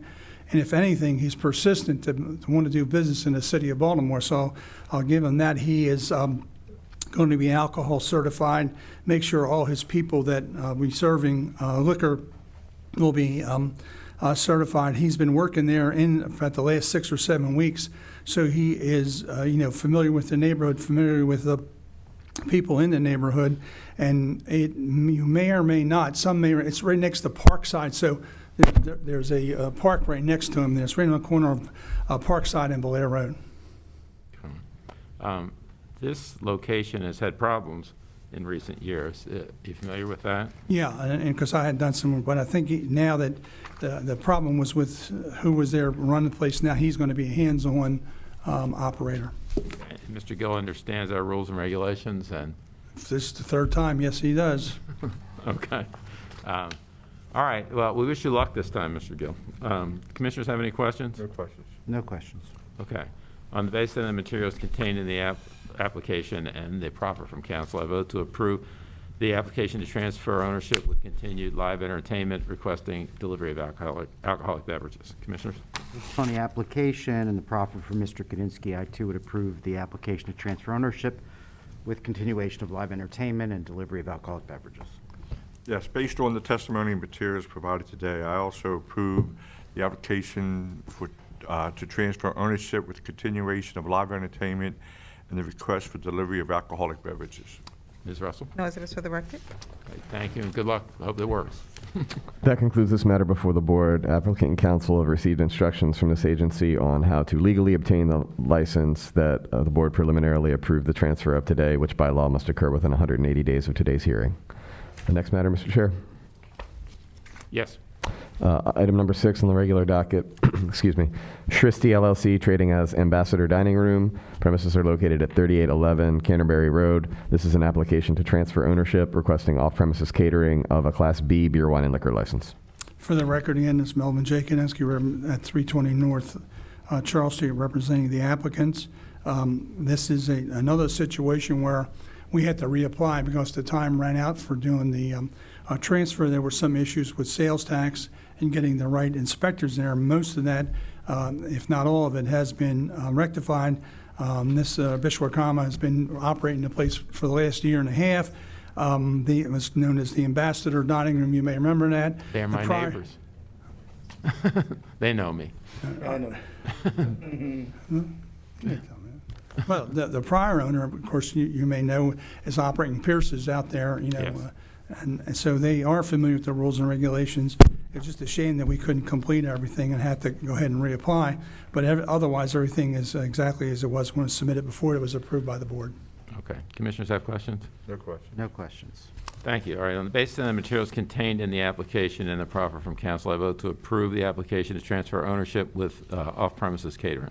And if anything, he's persistent to want to do business in the city of Baltimore. So I'll give him that. He is going to be alcohol certified, make sure all his people that we serving liquor will be certified. He's been working there for the last 6 or 7 weeks, so he is, familiar with the neighborhood, familiar with the people in the neighborhood, and you may or may not, it's right next to Parkside, so there's a park right next to him. It's right on the corner of Parkside and Belair Road. This location has had problems in recent years. You familiar with that? Yeah, and because I had done some, but I think now that the problem was with who was there running the place, now he's going to be a hands-on operator. And Mr. Gill understands our rules and regulations, and If this is the third time, yes, he does. okay. All right. Well, we wish you luck this time, Mr. Gill. Commissioners have any questions? No questions. No questions. Okay. On the basis of the materials contained in the application and the proffer from council, I vote to approve the application to transfer ownership with continued live entertainment requesting delivery of alcoholic beverages. Commissioners? Based on the application and the proffer from Mr. Kudinski, I too would approve the application to transfer ownership with continuation of live entertainment and delivery of alcoholic beverages. Yes, based on the testimony and materials provided today, I also approve the application to transfer ownership with continuation of live entertainment and the request for delivery of alcoholic beverages. Ms. Russell? No exhibits for the record. Okay, thank you, and good luck. I hope it works. That concludes this matter before the board. Applicant and council have received instructions from this agency on how to legally obtain the license that the board preliminarily approved the transfer of today, which by law must occur within 180 days of today's hearing. The next matter, Mr. Chair. Yes. Item number 6 on the regular docket, excuse me, Shristi LLC trading as Ambassador Dining Room. Premises are located at 3811 Canterbury Road. This is an application to transfer ownership requesting off-premises catering of a Class B beer, wine, and liquor license. For the record, again, it's Melvin J. Kudinski at 320 North Charles Street, representing the applicants. This is another situation where we had to reapply because the time ran out for doing the transfer. There were some issues with sales tax and getting the right inspectors there. Most of that, if not all of it, has been rectified. This Bishwakama has been operating the place for the last year and a half. It was known as the Ambassador Dining Room. You may remember that. They're my neighbors. They know me. I know. Well, the prior owner, of course, you may know, is operating Pierce's out there, Yes. And so they are familiar with the rules and regulations. It's just a shame that we couldn't complete everything and had to go ahead and reapply. But otherwise, everything is exactly as it was when it was submitted before it was approved by the board. Okay. Commissioners have questions? No questions. No questions. Thank you. All right, on the basis of the materials contained in the application and the proffer from council, I vote to approve the application to transfer ownership with off-premises catering.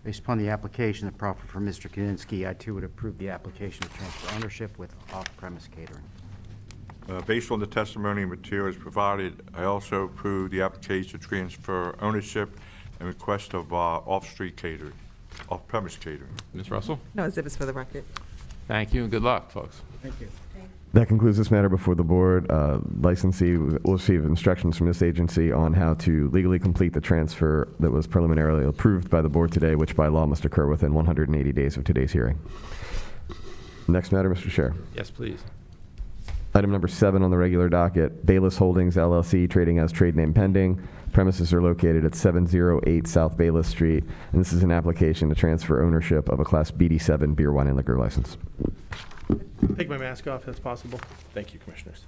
Based upon the application, the proffer from Mr. Kudinski, I too would approve the application to transfer ownership with off-premise catering. Based on the testimony and materials provided, I also approve the application to transfer ownership and request of off-street catering, off-premise catering. Ms. Russell? No exhibits for the record. Thank you, and good luck, folks. Thank you. That concludes this matter before the board. Licensee will receive instructions from this agency on how to legally complete the transfer that was preliminarily approved by the board today, which by law must occur within 180 days of today's hearing. Next matter, Mr. Chair. Yes, please. Item number 7 on the regular docket, Bayless Holdings LLC, trading as trade name pending. Premises are located at 708 South Bayless Street, and this is an application to transfer ownership of a Class BD7 beer, wine, and liquor license. Take my mask off if that's possible. Thank you, Commissioners.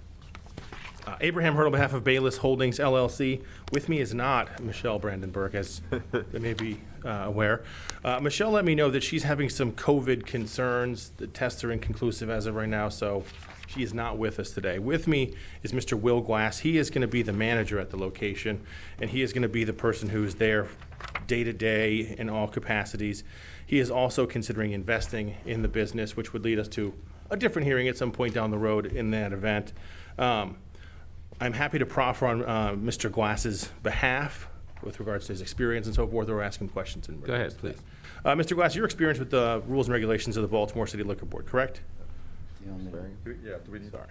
Abraham Hurd on behalf of Bayless Holdings LLC. With me is not Michelle Brandenburg, as they may be aware. Michelle let me know that she's having some COVID concerns. The tests are inconclusive as of right now, so she is not with us today. With me is Mr. Will Glass. He is going to be the manager at the location, and he is going to be the person who's there day to day in all capacities. He is also considering investing in the business, which would lead us to a different hearing at some point down the road in that event. I'm happy to proffer on Mr. Glass's behalf with regards to his experience and so forth, or ask him questions. Go ahead, please. Mr. Glass, your experience with the rules and regulations of the Baltimore City Liquor Board, correct? Yeah, do we need Sorry.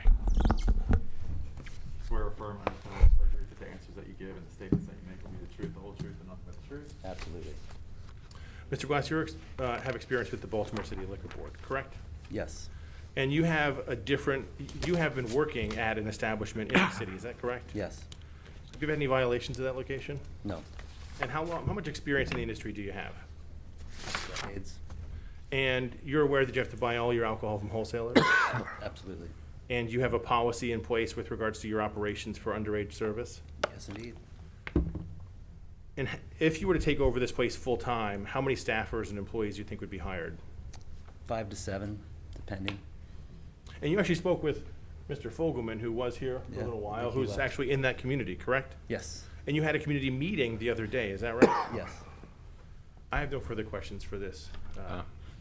swear or affirm under penalty of perjury that the answers that you give and the statements that you make will be the truth, the whole truth, and nothing but the truth? Absolutely. Mr. Glass, you have experience with the Baltimore City Liquor Board, correct? Yes. And you have you have been working at an establishment in the city, is that correct? Yes. Have you had any violations of that location? No. And how much experience in the industry do you have? Decades. And you're aware that you have to buy all your alcohol from wholesalers? Absolutely. And you have a policy in place with regards to your operations for underage service? Yes, indeed. And if you were to take over this place full-time, how many staffers and employees do you think would be hired? 5 to 7, depending. And you actually spoke with Mr. Fogelman, who was here Yeah, a little I while, think he who's left. actually in that community, correct? Yes. And you had a community meeting the other day, is that right? Yes. I have no further questions for this.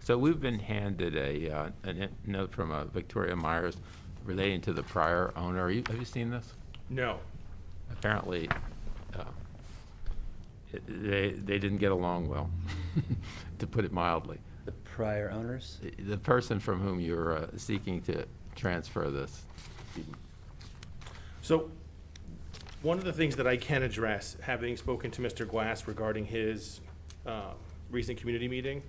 So we've been handed a note from Victoria Myers relating to the prior owner. Have you seen this? No. Apparently, they didn't get along well, to put it mildly. The prior owners? The person from whom you're seeking to transfer this. So, one of the things that I can address, having spoken to Mr. Glass regarding his recent community meeting,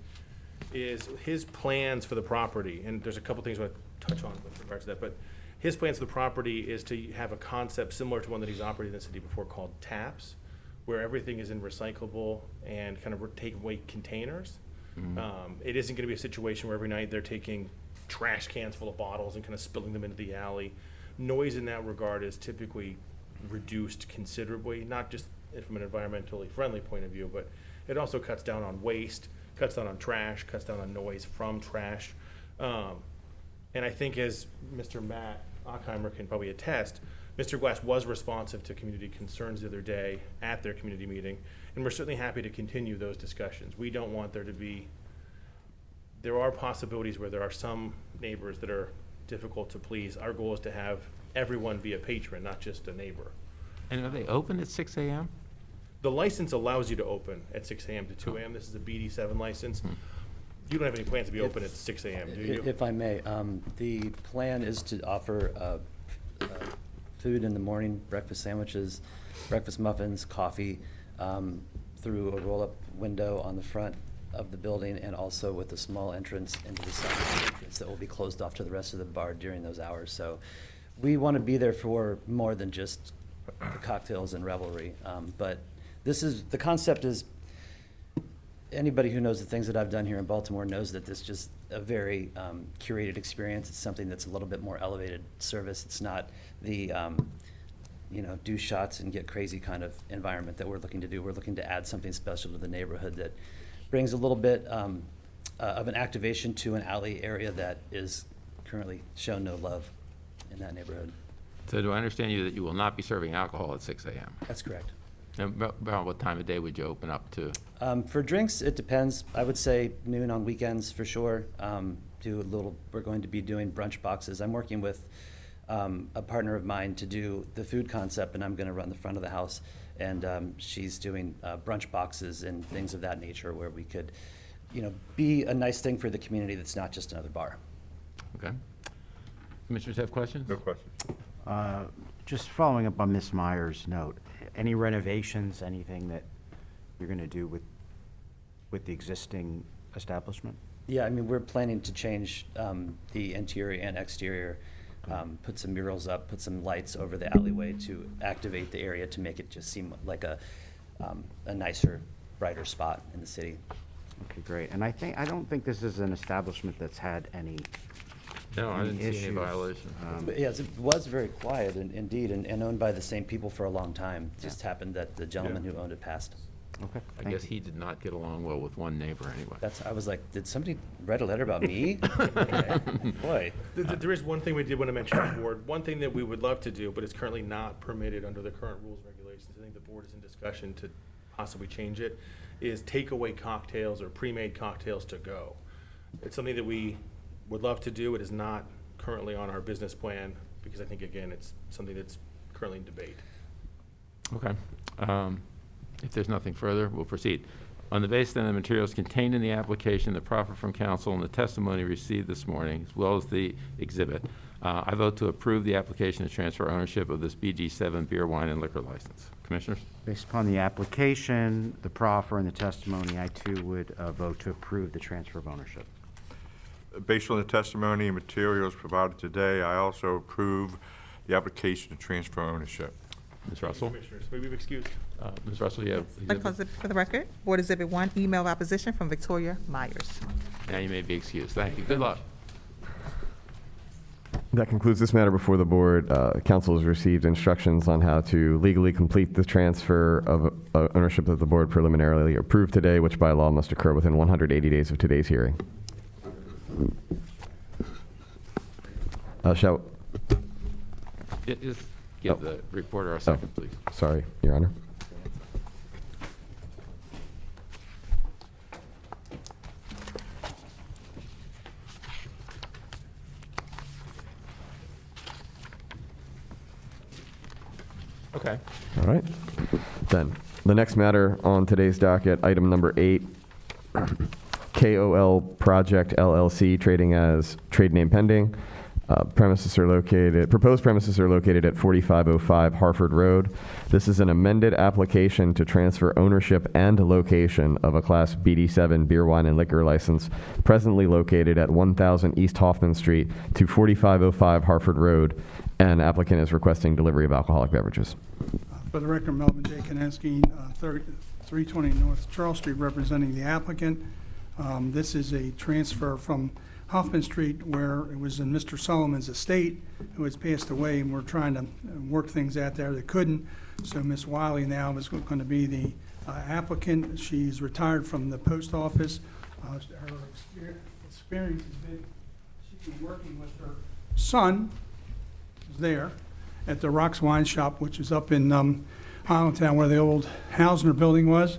is his plans for the property, and there's a couple things I want to touch on with regards to that, but his plans for the property is to have a concept similar to one that he's operated in the city before called TAPS, where everything is in recyclable and kind of take-away containers. It isn't going to be a situation where every night they're taking trash cans full of bottles and kind of spilling them into the alley. Noise in that regard is typically reduced considerably, not just from an environmentally friendly point of view, but it also cuts down on waste, cuts down on trash, cuts down on noise from trash. And I think, as Mr. Matt Ockheimer can probably attest, Mr. Glass was responsive to community concerns the other day at their community meeting, and we're certainly happy to continue those discussions. We don't want there are possibilities where there are some neighbors that are difficult to please. Our goal is to have everyone be a patron, not just a neighbor. And are they open at 6 a.m.? The license allows you to open at 6 a.m. to 2 a.m. This is a BD7 license. You don't have any plans to be open at 6 a.m., do you? If I may, the plan is to offer food in the morning, breakfast sandwiches, breakfast muffins, coffee, through a roll-up window on the front of the building, and also with a small entrance into the side entrance that will be closed off to the rest of the bar during those hours. So we want to be there for more than just the cocktails and revelry. But the concept is, anybody who knows the things that I've done here in Baltimore knows that this is just a very curated experience. It's something that's a little bit more elevated service. It's not the do shots and get crazy kind of environment that we're looking to do. We're looking to add something special to the neighborhood that brings a little bit of an activation to an alley area that is currently shown no love in that neighborhood. So do I understand you that you will not be serving alcohol at 6 a.m.? That's correct. And about what time of day would you open up to? For drinks, it depends. I would say noon on weekends for sure. We're going to be doing brunch boxes. I'm working with a partner of mine to do the food concept, and I'm going to run the front of the house. And she's doing brunch boxes and things of that nature where we could, be a nice thing for the community that's not just another bar. Okay. Commissioners have questions? No questions. Just following up on Ms. Myers' note, any renovations, anything that you're going to do with the existing establishment? Yeah, I mean, we're planning to change the interior and exterior, put some murals up, put some lights over the alleyway to activate the area to make it just seem like a nicer, brighter spot in the city. Okay, great. And I don't think this is an establishment that's had any No, I didn't see any issues. violation. Yes, it was very quiet indeed, and owned by the same people for a long time. It just happened that the gentleman who owned it passed. Okay, I guess he did not get along well with one neighbor anyway. I was like, did somebody write a letter about me? Okay. Boy. There is one thing we did want to mention to the board. One thing that we would love to do, but it's currently not permitted under the current rules and regulations, I think the board is in discussion to possibly change it, is takeaway cocktails or pre-made cocktails to go. It's something that we would love to do. It is not currently on our business plan because I think, again, it's something that's currently in debate. Okay. If there's nothing further, we'll proceed. On the basis of the materials contained in the application, the proffer from council, and the testimony received this morning, as well as the exhibit, I vote to approve the application to transfer ownership of this BG7 beer, wine, and liquor license. Commissioners? Based upon the application, the proffer, and the testimony, I too would vote to approve the transfer of ownership. Based on the testimony and materials provided today, I also approve the application to transfer ownership. Ms. Russell? Commissioners, may we be excused? Ms. Russell, you have I'd like to close it for the record. Board Exhibit 1, email opposition from Victoria Myers. Now you may be excused. Thank you. Good luck. That concludes this matter before the board. Council has received instructions on how to legally complete the transfer of ownership that the board preliminarily approved today, which by law must occur within 180 days of today's hearing. Shall Just give the reporter a second, please. Sorry, Your Honor. Okay. All right. Then, the next matter on today's docket, item number 8, KOL Project LLC, trading as trade name pending. Proposed premises are located at 4505 Harford Road. This is an amended application to transfer ownership and location of a Class BD7 beer, wine, and liquor license presently located at 1000 East Hoffman Street to 4505 Harford Road, and applicant is requesting delivery of alcoholic beverages. For the record, Melvin J. Kanensky, 320 North Charles Street, representing the applicant. This is a transfer from Hoffman Street, where it was in Mr. Solomon's estate, who has passed away, and we're trying to work things out there that couldn't. So Ms. Wiley now is going to be the applicant. She's retired from the post office. Her experience has been, she's been working with her son, who's there, at the Rocks Wine Shop, which is up in Highlandtown, where the old Hausner building was.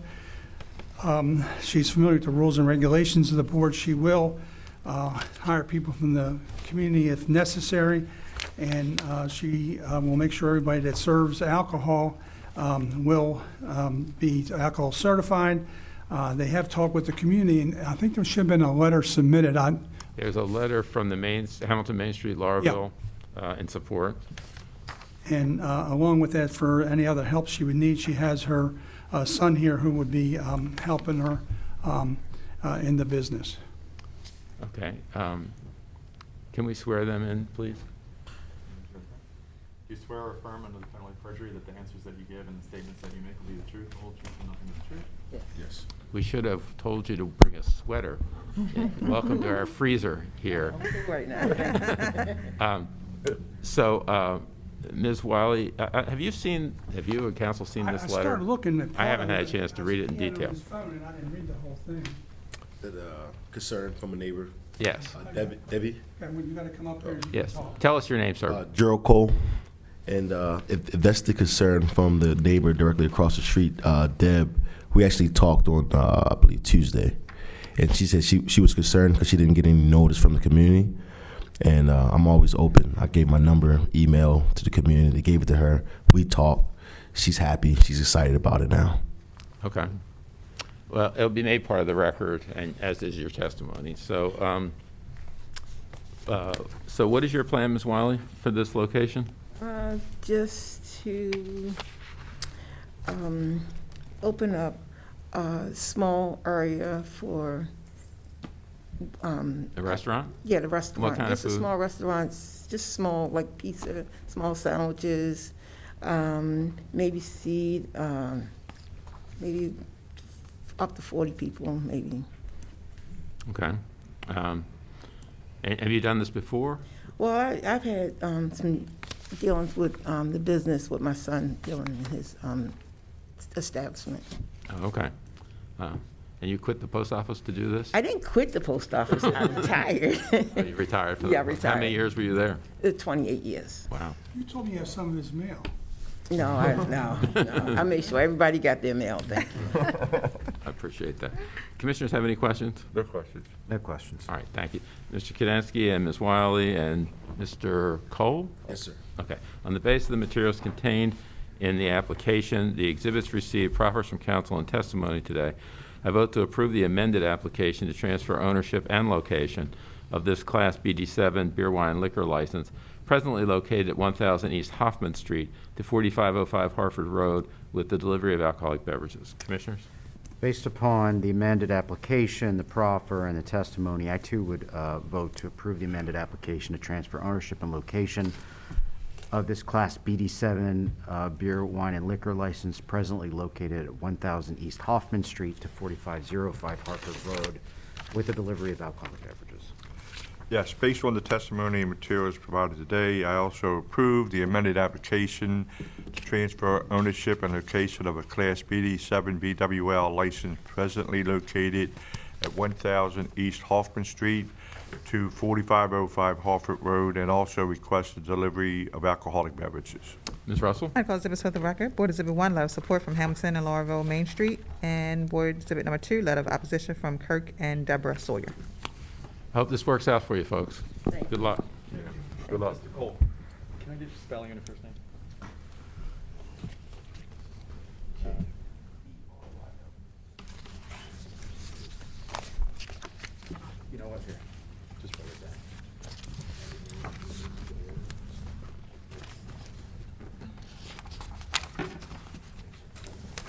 She's familiar with the rules and regulations of the board. She will hire people from the community if necessary, and she will make sure everybody that serves alcohol will be alcohol certified. They have talked with the community, and I think there should have been a letter submitted. There's a letter from the Hamilton Main Street, Laurelville, in support. And along with that, for any other help she would need, she has her son here who would be helping her in the business. Okay. Can we swear them in, please? Do you swear or affirm under the penalty of perjury that the answers that you give and the statements that you make will be the truth, the whole truth, and nothing but the truth? Yes. We should have told you to bring a sweater. Welcome to our freezer here. Right now. Ms. Wiley, have you and council seen this letter? I started looking at I haven't had a chance to read it in detail. I didn't read the whole thing. Concern from a neighbor. Yes. Debbie? Okay, well, you got to come up here and Yes. talk. Tell us your name, sir. Gerald Cole. And if that's the concern from the neighbor directly across the street, Deb, we actually talked on, I believe, Tuesday. And she said she was concerned because she didn't get any notice from the community. And I'm always open. I gave my number, email to the community. They gave it to her. We talked. She's happy. She's excited about it now. Okay. Well, it'll be made part of the record, and as is your testimony. So, so what is your plan, Ms. Wiley, for this location? Just to open up a small area for A restaurant? Yeah, the restaurant. What kind of Just a food? small restaurants, just small, like pizza, small sandwiches, maybe seed, maybe up to 40 people, maybe. Okay. And have you done this before? Well, I've had some dealings with the business with my son dealing in his establishment. Oh, okay. And you quit the post office to do this? I didn't quit the post office. I retired. Oh, you retired? Yeah, How many retired. years were you there? 28 years. Wow. You told me you have some of his mail. No, I made sure everybody got their mail. Thank you. I appreciate that. Commissioners have any questions? No questions. No questions. All right, thank you. Mr. Kadansky and Ms. Wiley and Mr. Cole? Yes, sir. Okay. On the basis of the materials contained in the application, the exhibits received, proffers from counsel, and testimony today, I vote to approve the amended application to transfer ownership and location of this Class BD7 beer, wine, liquor license presently located at 1000 East Hoffman Street to 4505 Harford Road with the delivery of alcoholic beverages. Commissioners? Based upon the amended application, the proffer, and the testimony, I too would vote to approve the amended application to transfer ownership and location of this Class BD7 beer, wine, and liquor license presently located at 1000 East Hoffman Street to 4505 Hartford Road with the delivery of alcoholic beverages. Yes, based on the testimony and materials provided today, I also approve the amended application to transfer ownership and location of a Class BD7 BWL license presently located at 1000 East Hoffman Street to 4505 Hartford Road, and also request the delivery of alcoholic beverages. Ms. Russell? I call exhibits for the record. Board Exhibit 1, letter of support from Hamilton and Laurelville Main Street. And Board Exhibit number 2, letter of opposition from Kirk and Deborah Sawyer. I hope this works out for you, folks. Good luck. Good luck. Mr. Cole, can I get your spelling on your first name? You know what, here, just write it down.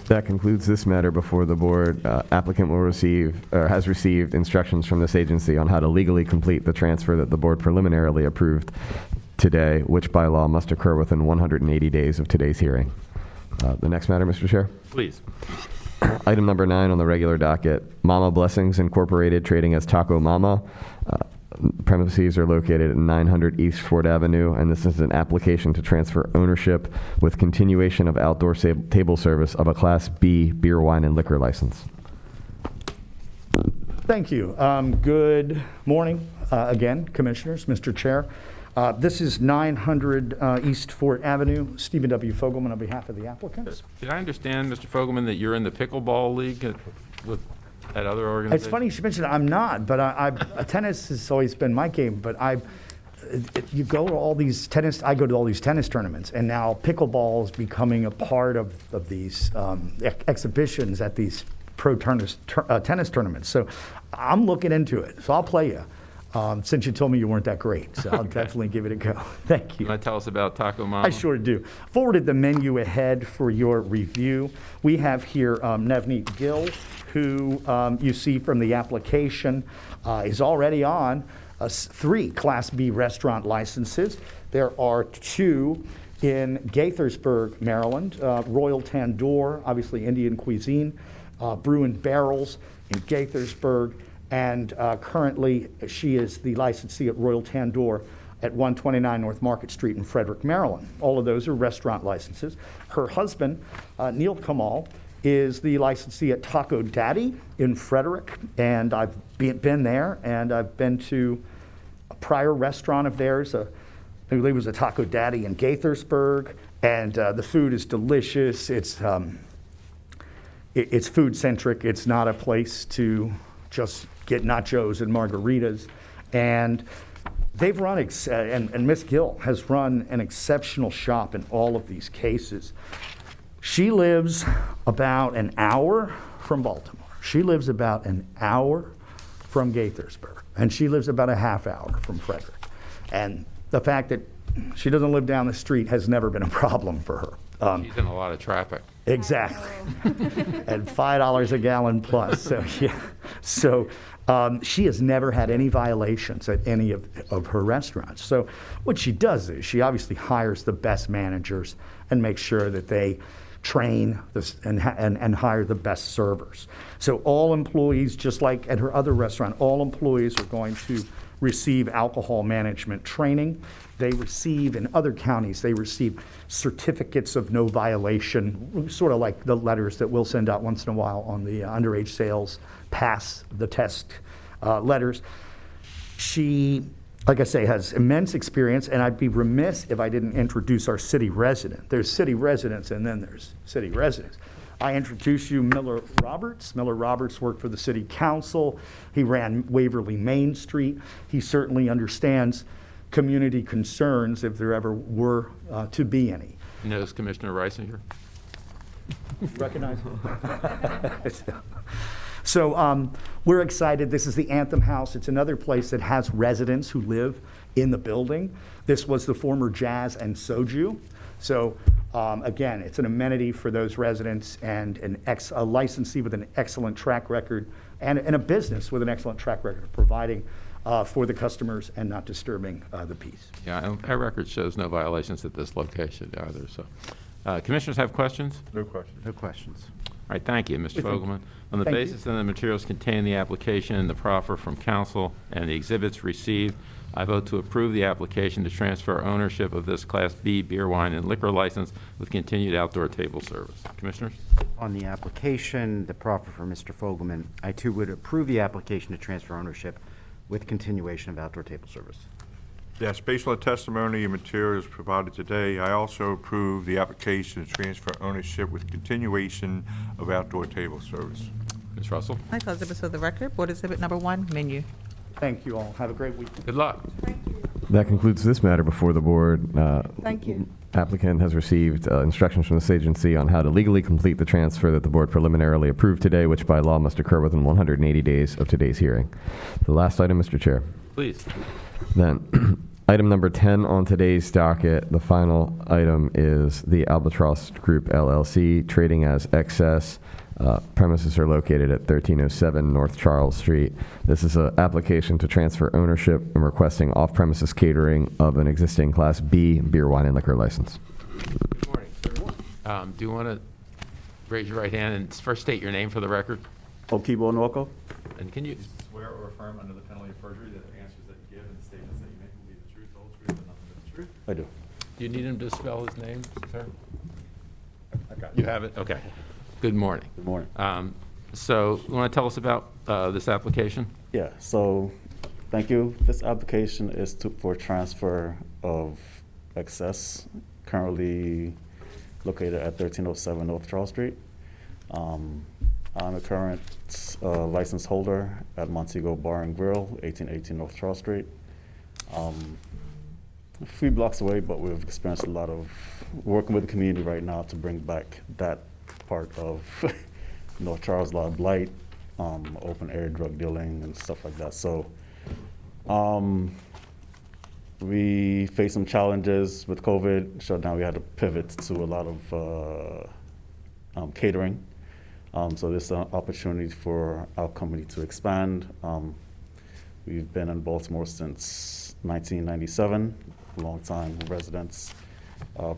That concludes this matter before the board. Applicant will receive, or has received instructions from this agency on how to legally complete the transfer that the board preliminarily approved today, which by law must occur within 180 days of today's hearing. The next matter, Mr. Chair. Please. Item number 9 on the regular docket, Mama Blessings Incorporated, trading as Taco Mama. Premises are located at 900 East Ford Avenue, and this is an application to transfer ownership with continuation of outdoor table service of a Class B beer, wine, and liquor license. Thank you. Good morning again, Commissioners, Mr. Chair. This is 900 East Fort Avenue. Stephen W. Fogelman on behalf of the applicants. Did I understand, Mr. Fogelman, that you're in the Pickleball League at other organizations? It's funny you should mention it. I'm not, but tennis has always been my game. But you go to all these tennis. I go to all these tennis tournaments, and now pickleball is becoming a part of these exhibitions at these pro tennis tournaments. So I'm looking into it. So I'll play you. Since you told me you weren't that great, so I'll definitely give it a go. Thank you. You want to tell us about Taco Mama? I sure do. Forwarded the menu ahead for your review. We have here Navneet Gill, who you see from the application is already on 3 Class B restaurant licenses. There are 2 in Gaithersburg, Maryland, Royal Tandoor, obviously Indian cuisine, Brew and Barrels in Gaithersburg, and currently she is the licensee at Royal Tandoor at 129 North Market Street in Frederick, Maryland. All of those are restaurant licenses. Her husband, Neil Kamal, is the licensee at Taco Daddy in Frederick, and I've been there, and I've been to a prior restaurant of theirs, I believe it was a Taco Daddy in Gaithersburg, and the food is delicious. It's food-centric. It's not a place to just get nachos and margaritas. And they've run, and Miss Gill has run an exceptional shop in all of these cases. She lives about an hour from Baltimore. She lives about an hour from Gaithersburg. And she lives about a half hour from Frederick. And the fact that she doesn't live down the street has never been a problem for her. She's in a lot of traffic. Exactly. And $5 a gallon plus. So, yeah. So she has never had any violations at any of her restaurants. So what she does is she obviously hires the best managers and makes sure that they train and hire the best servers. So all employees, just like at her other restaurant, all employees are going to receive alcohol management training. They receive, in other counties, they receive certificates of no violation, sort of like the letters that we'll send out once in a while on the underage sales pass the test letters. She, like I say, has immense experience, and I'd be remiss if I didn't introduce our city resident. There's city residents, and then there's city residents. I introduce you Miller Roberts. Miller Roberts worked for the city council. He ran Waverly Main Street. He certainly understands community concerns if there ever were to be any. Knows Commissioner Reisinger? Recognize him? So we're excited. This is the Anthem House. It's another place that has residents who live in the building. This was the former Jazz and Soju. So again, it's an amenity for those residents, and a licensee with an excellent track record and a business with an excellent track record of providing for the customers and not disturbing the peace. Yeah, and our record shows no violations at this location either, so. Commissioners have questions? No questions. No questions. All right, thank you, Mr. Fogelman. On the Thank you. basis that the materials contained in the application and the proffer from council and the exhibits received, I vote to approve the application to transfer ownership of this Class B beer, wine, and liquor license with continued outdoor table service. Commissioners? On the application, the proffer for Mr. Fogelman, I too would approve the application to transfer ownership with continuation of outdoor table service. Yes, based on the testimony and materials provided today, I also approve the application to transfer ownership with continuation of outdoor table service. Ms. Russell? I call exhibits for the record. Board Exhibit number 1, menu. Thank you all. Have a great week. Good luck. That concludes this matter before the board. Thank you. Applicant has received instructions from this agency on how to legally complete the transfer that the board preliminarily approved today, which by law must occur within 180 days of today's hearing. The last item, Mr. Chair. Please. Then, item number 10 on today's docket, the final item is the Albatross Group LLC, trading as Excess. Premises are located at 1307 North Charles Street. This is an application to transfer ownership and requesting off-premises catering of an existing Class B beer, wine, and liquor license. Good morning. Do you want to raise your right hand and first state your name for the record? Okibo Nwoko. And can you Swear or affirm under the penalty of perjury that the answers that you give and the statements that you make will be the truth, the whole truth, and nothing but the truth? I do. Do you need him to spell his name, sir? You have it? Okay. Good morning. Good morning. So you want to tell us about this application? Yeah, so thank you. This application is for transfer of excess currently located at 1307 North Charles Street. I'm a current license holder at Montego Bar and Grill, 1818 North Charles Street. A few blocks away, but we've experienced a lot of working with the community right now to bring back that part of North Charles, a lot of blight, open air drug dealing and stuff like that. So we faced some challenges with COVID shutdown. We had to pivot to a lot of catering. So this is an opportunity for our company to expand. We've been in Baltimore since 1997, long-time residents.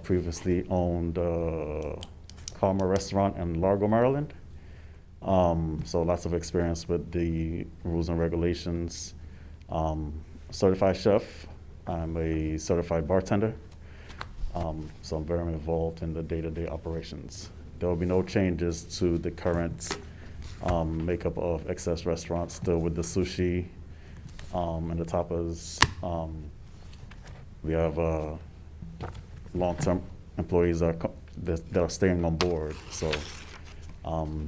Previously owned Karma Restaurant in Largo, Maryland. So lots of experience with the rules and regulations. Certified chef. I'm a certified bartender. So I'm very involved in the day-to-day operations. There will be no changes to the current makeup of Excess Restaurants, still with the sushi and the tapas. We have long-term employees that are staying on board. So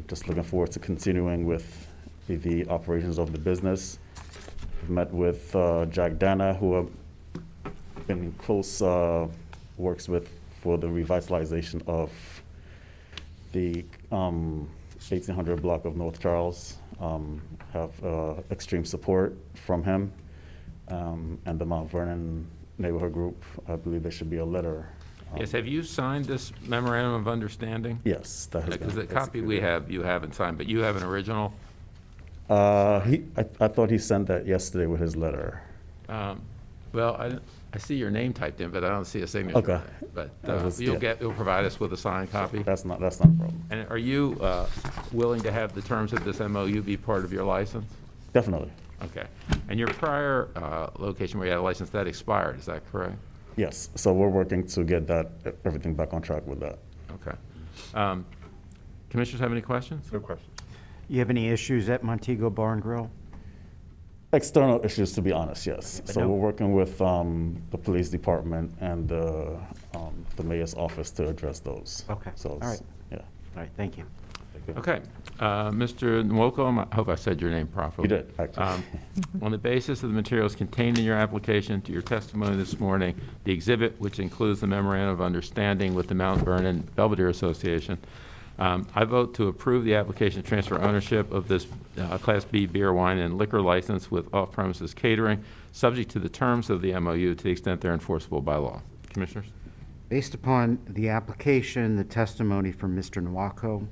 just looking forward to continuing with the operations of the business. Met with Jack Dana, who I've been in close works with for the revitalization of the 1800 block of North Charles. Have extreme support from him and the Mount Vernon neighborhood group. I believe there should be a letter. Yes, have you signed this memorandum of understanding? Yes, that has Because been the copy we have, you haven't signed, but you have an original? I thought he sent that yesterday with his letter. Well, I see your name typed in, but I don't see a signature. Okay. But Yeah. you'll provide us with a signed copy? That's not a problem. And are you willing to have the terms of this MOU be part of your license? Definitely. Okay. And your prior location where you had a license, that expired, is that correct? Yes, so we're working to get everything back on track with that. Okay. Commissioners have any questions? No questions. You have any issues at Montego Bar and Grill? External issues, to be honest, yes. But So no- we're working with the police department and the mayor's office to address those. Okay. So, All right. yeah. All right, thank you. Okay. Mr. Nwoko, I hope I said your name properly. You did, actually. On the basis of the materials contained in your application to your testimony this morning, the exhibit, which includes the memorandum of understanding with the Mount Vernon Belvedere Association, I vote to approve the application to transfer ownership of this Class B beer, wine, and liquor license with off-premises catering, subject to the terms of the MOU to the extent they're enforceable by law. Commissioners? Based upon the application, the testimony from Mr. Nwako,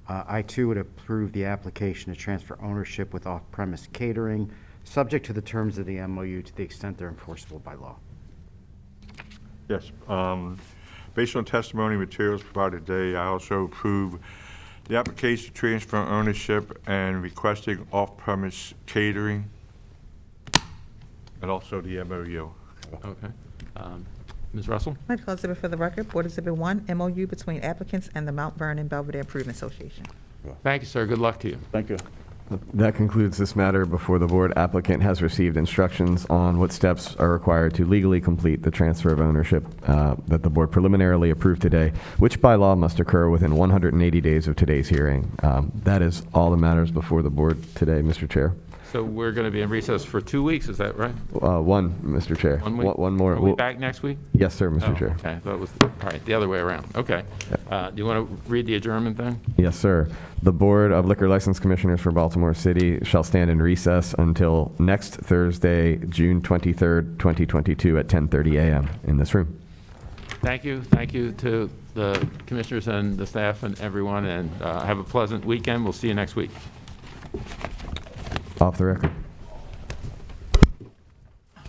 I too would approve the application to transfer ownership with off-premise catering, subject to the terms of the MOU to the extent they're enforceable by law. Yes. Based on testimony materials provided today, I also approve the application to transfer ownership and requesting off-premise catering, and also the MOU. Okay. Ms. Russell? Medical exhibit for the record, Board Exhibit 1, MOU between applicants and the Mount Vernon Belvedere Improvement Association. Thank you, sir. Good luck to you. Thank you. That concludes this matter before the board. Applicant has received instructions on what steps are required to legally complete the transfer of ownership that the board preliminarily approved today, which by law must occur within 180 days of today's hearing. That is all the matters before the board today, Mr. Chair. So we're going to be in recess for 2 weeks, is that right? One, Mr. Chair. 1 week? One more. Are we back next week? Yes, sir, Mr. Oh, Chair. okay. I thought it was, all right, the other way around. Okay. Do you want to read the adjournment then? Yes, sir. The Board of Liquor License Commissioners for Baltimore City shall stand in recess until next Thursday, June 23rd, 2022 at 10:30 a.m. in this room. Thank you. Thank you to the commissioners and the staff and everyone, and have a pleasant weekend. We'll see you next week. Off the record.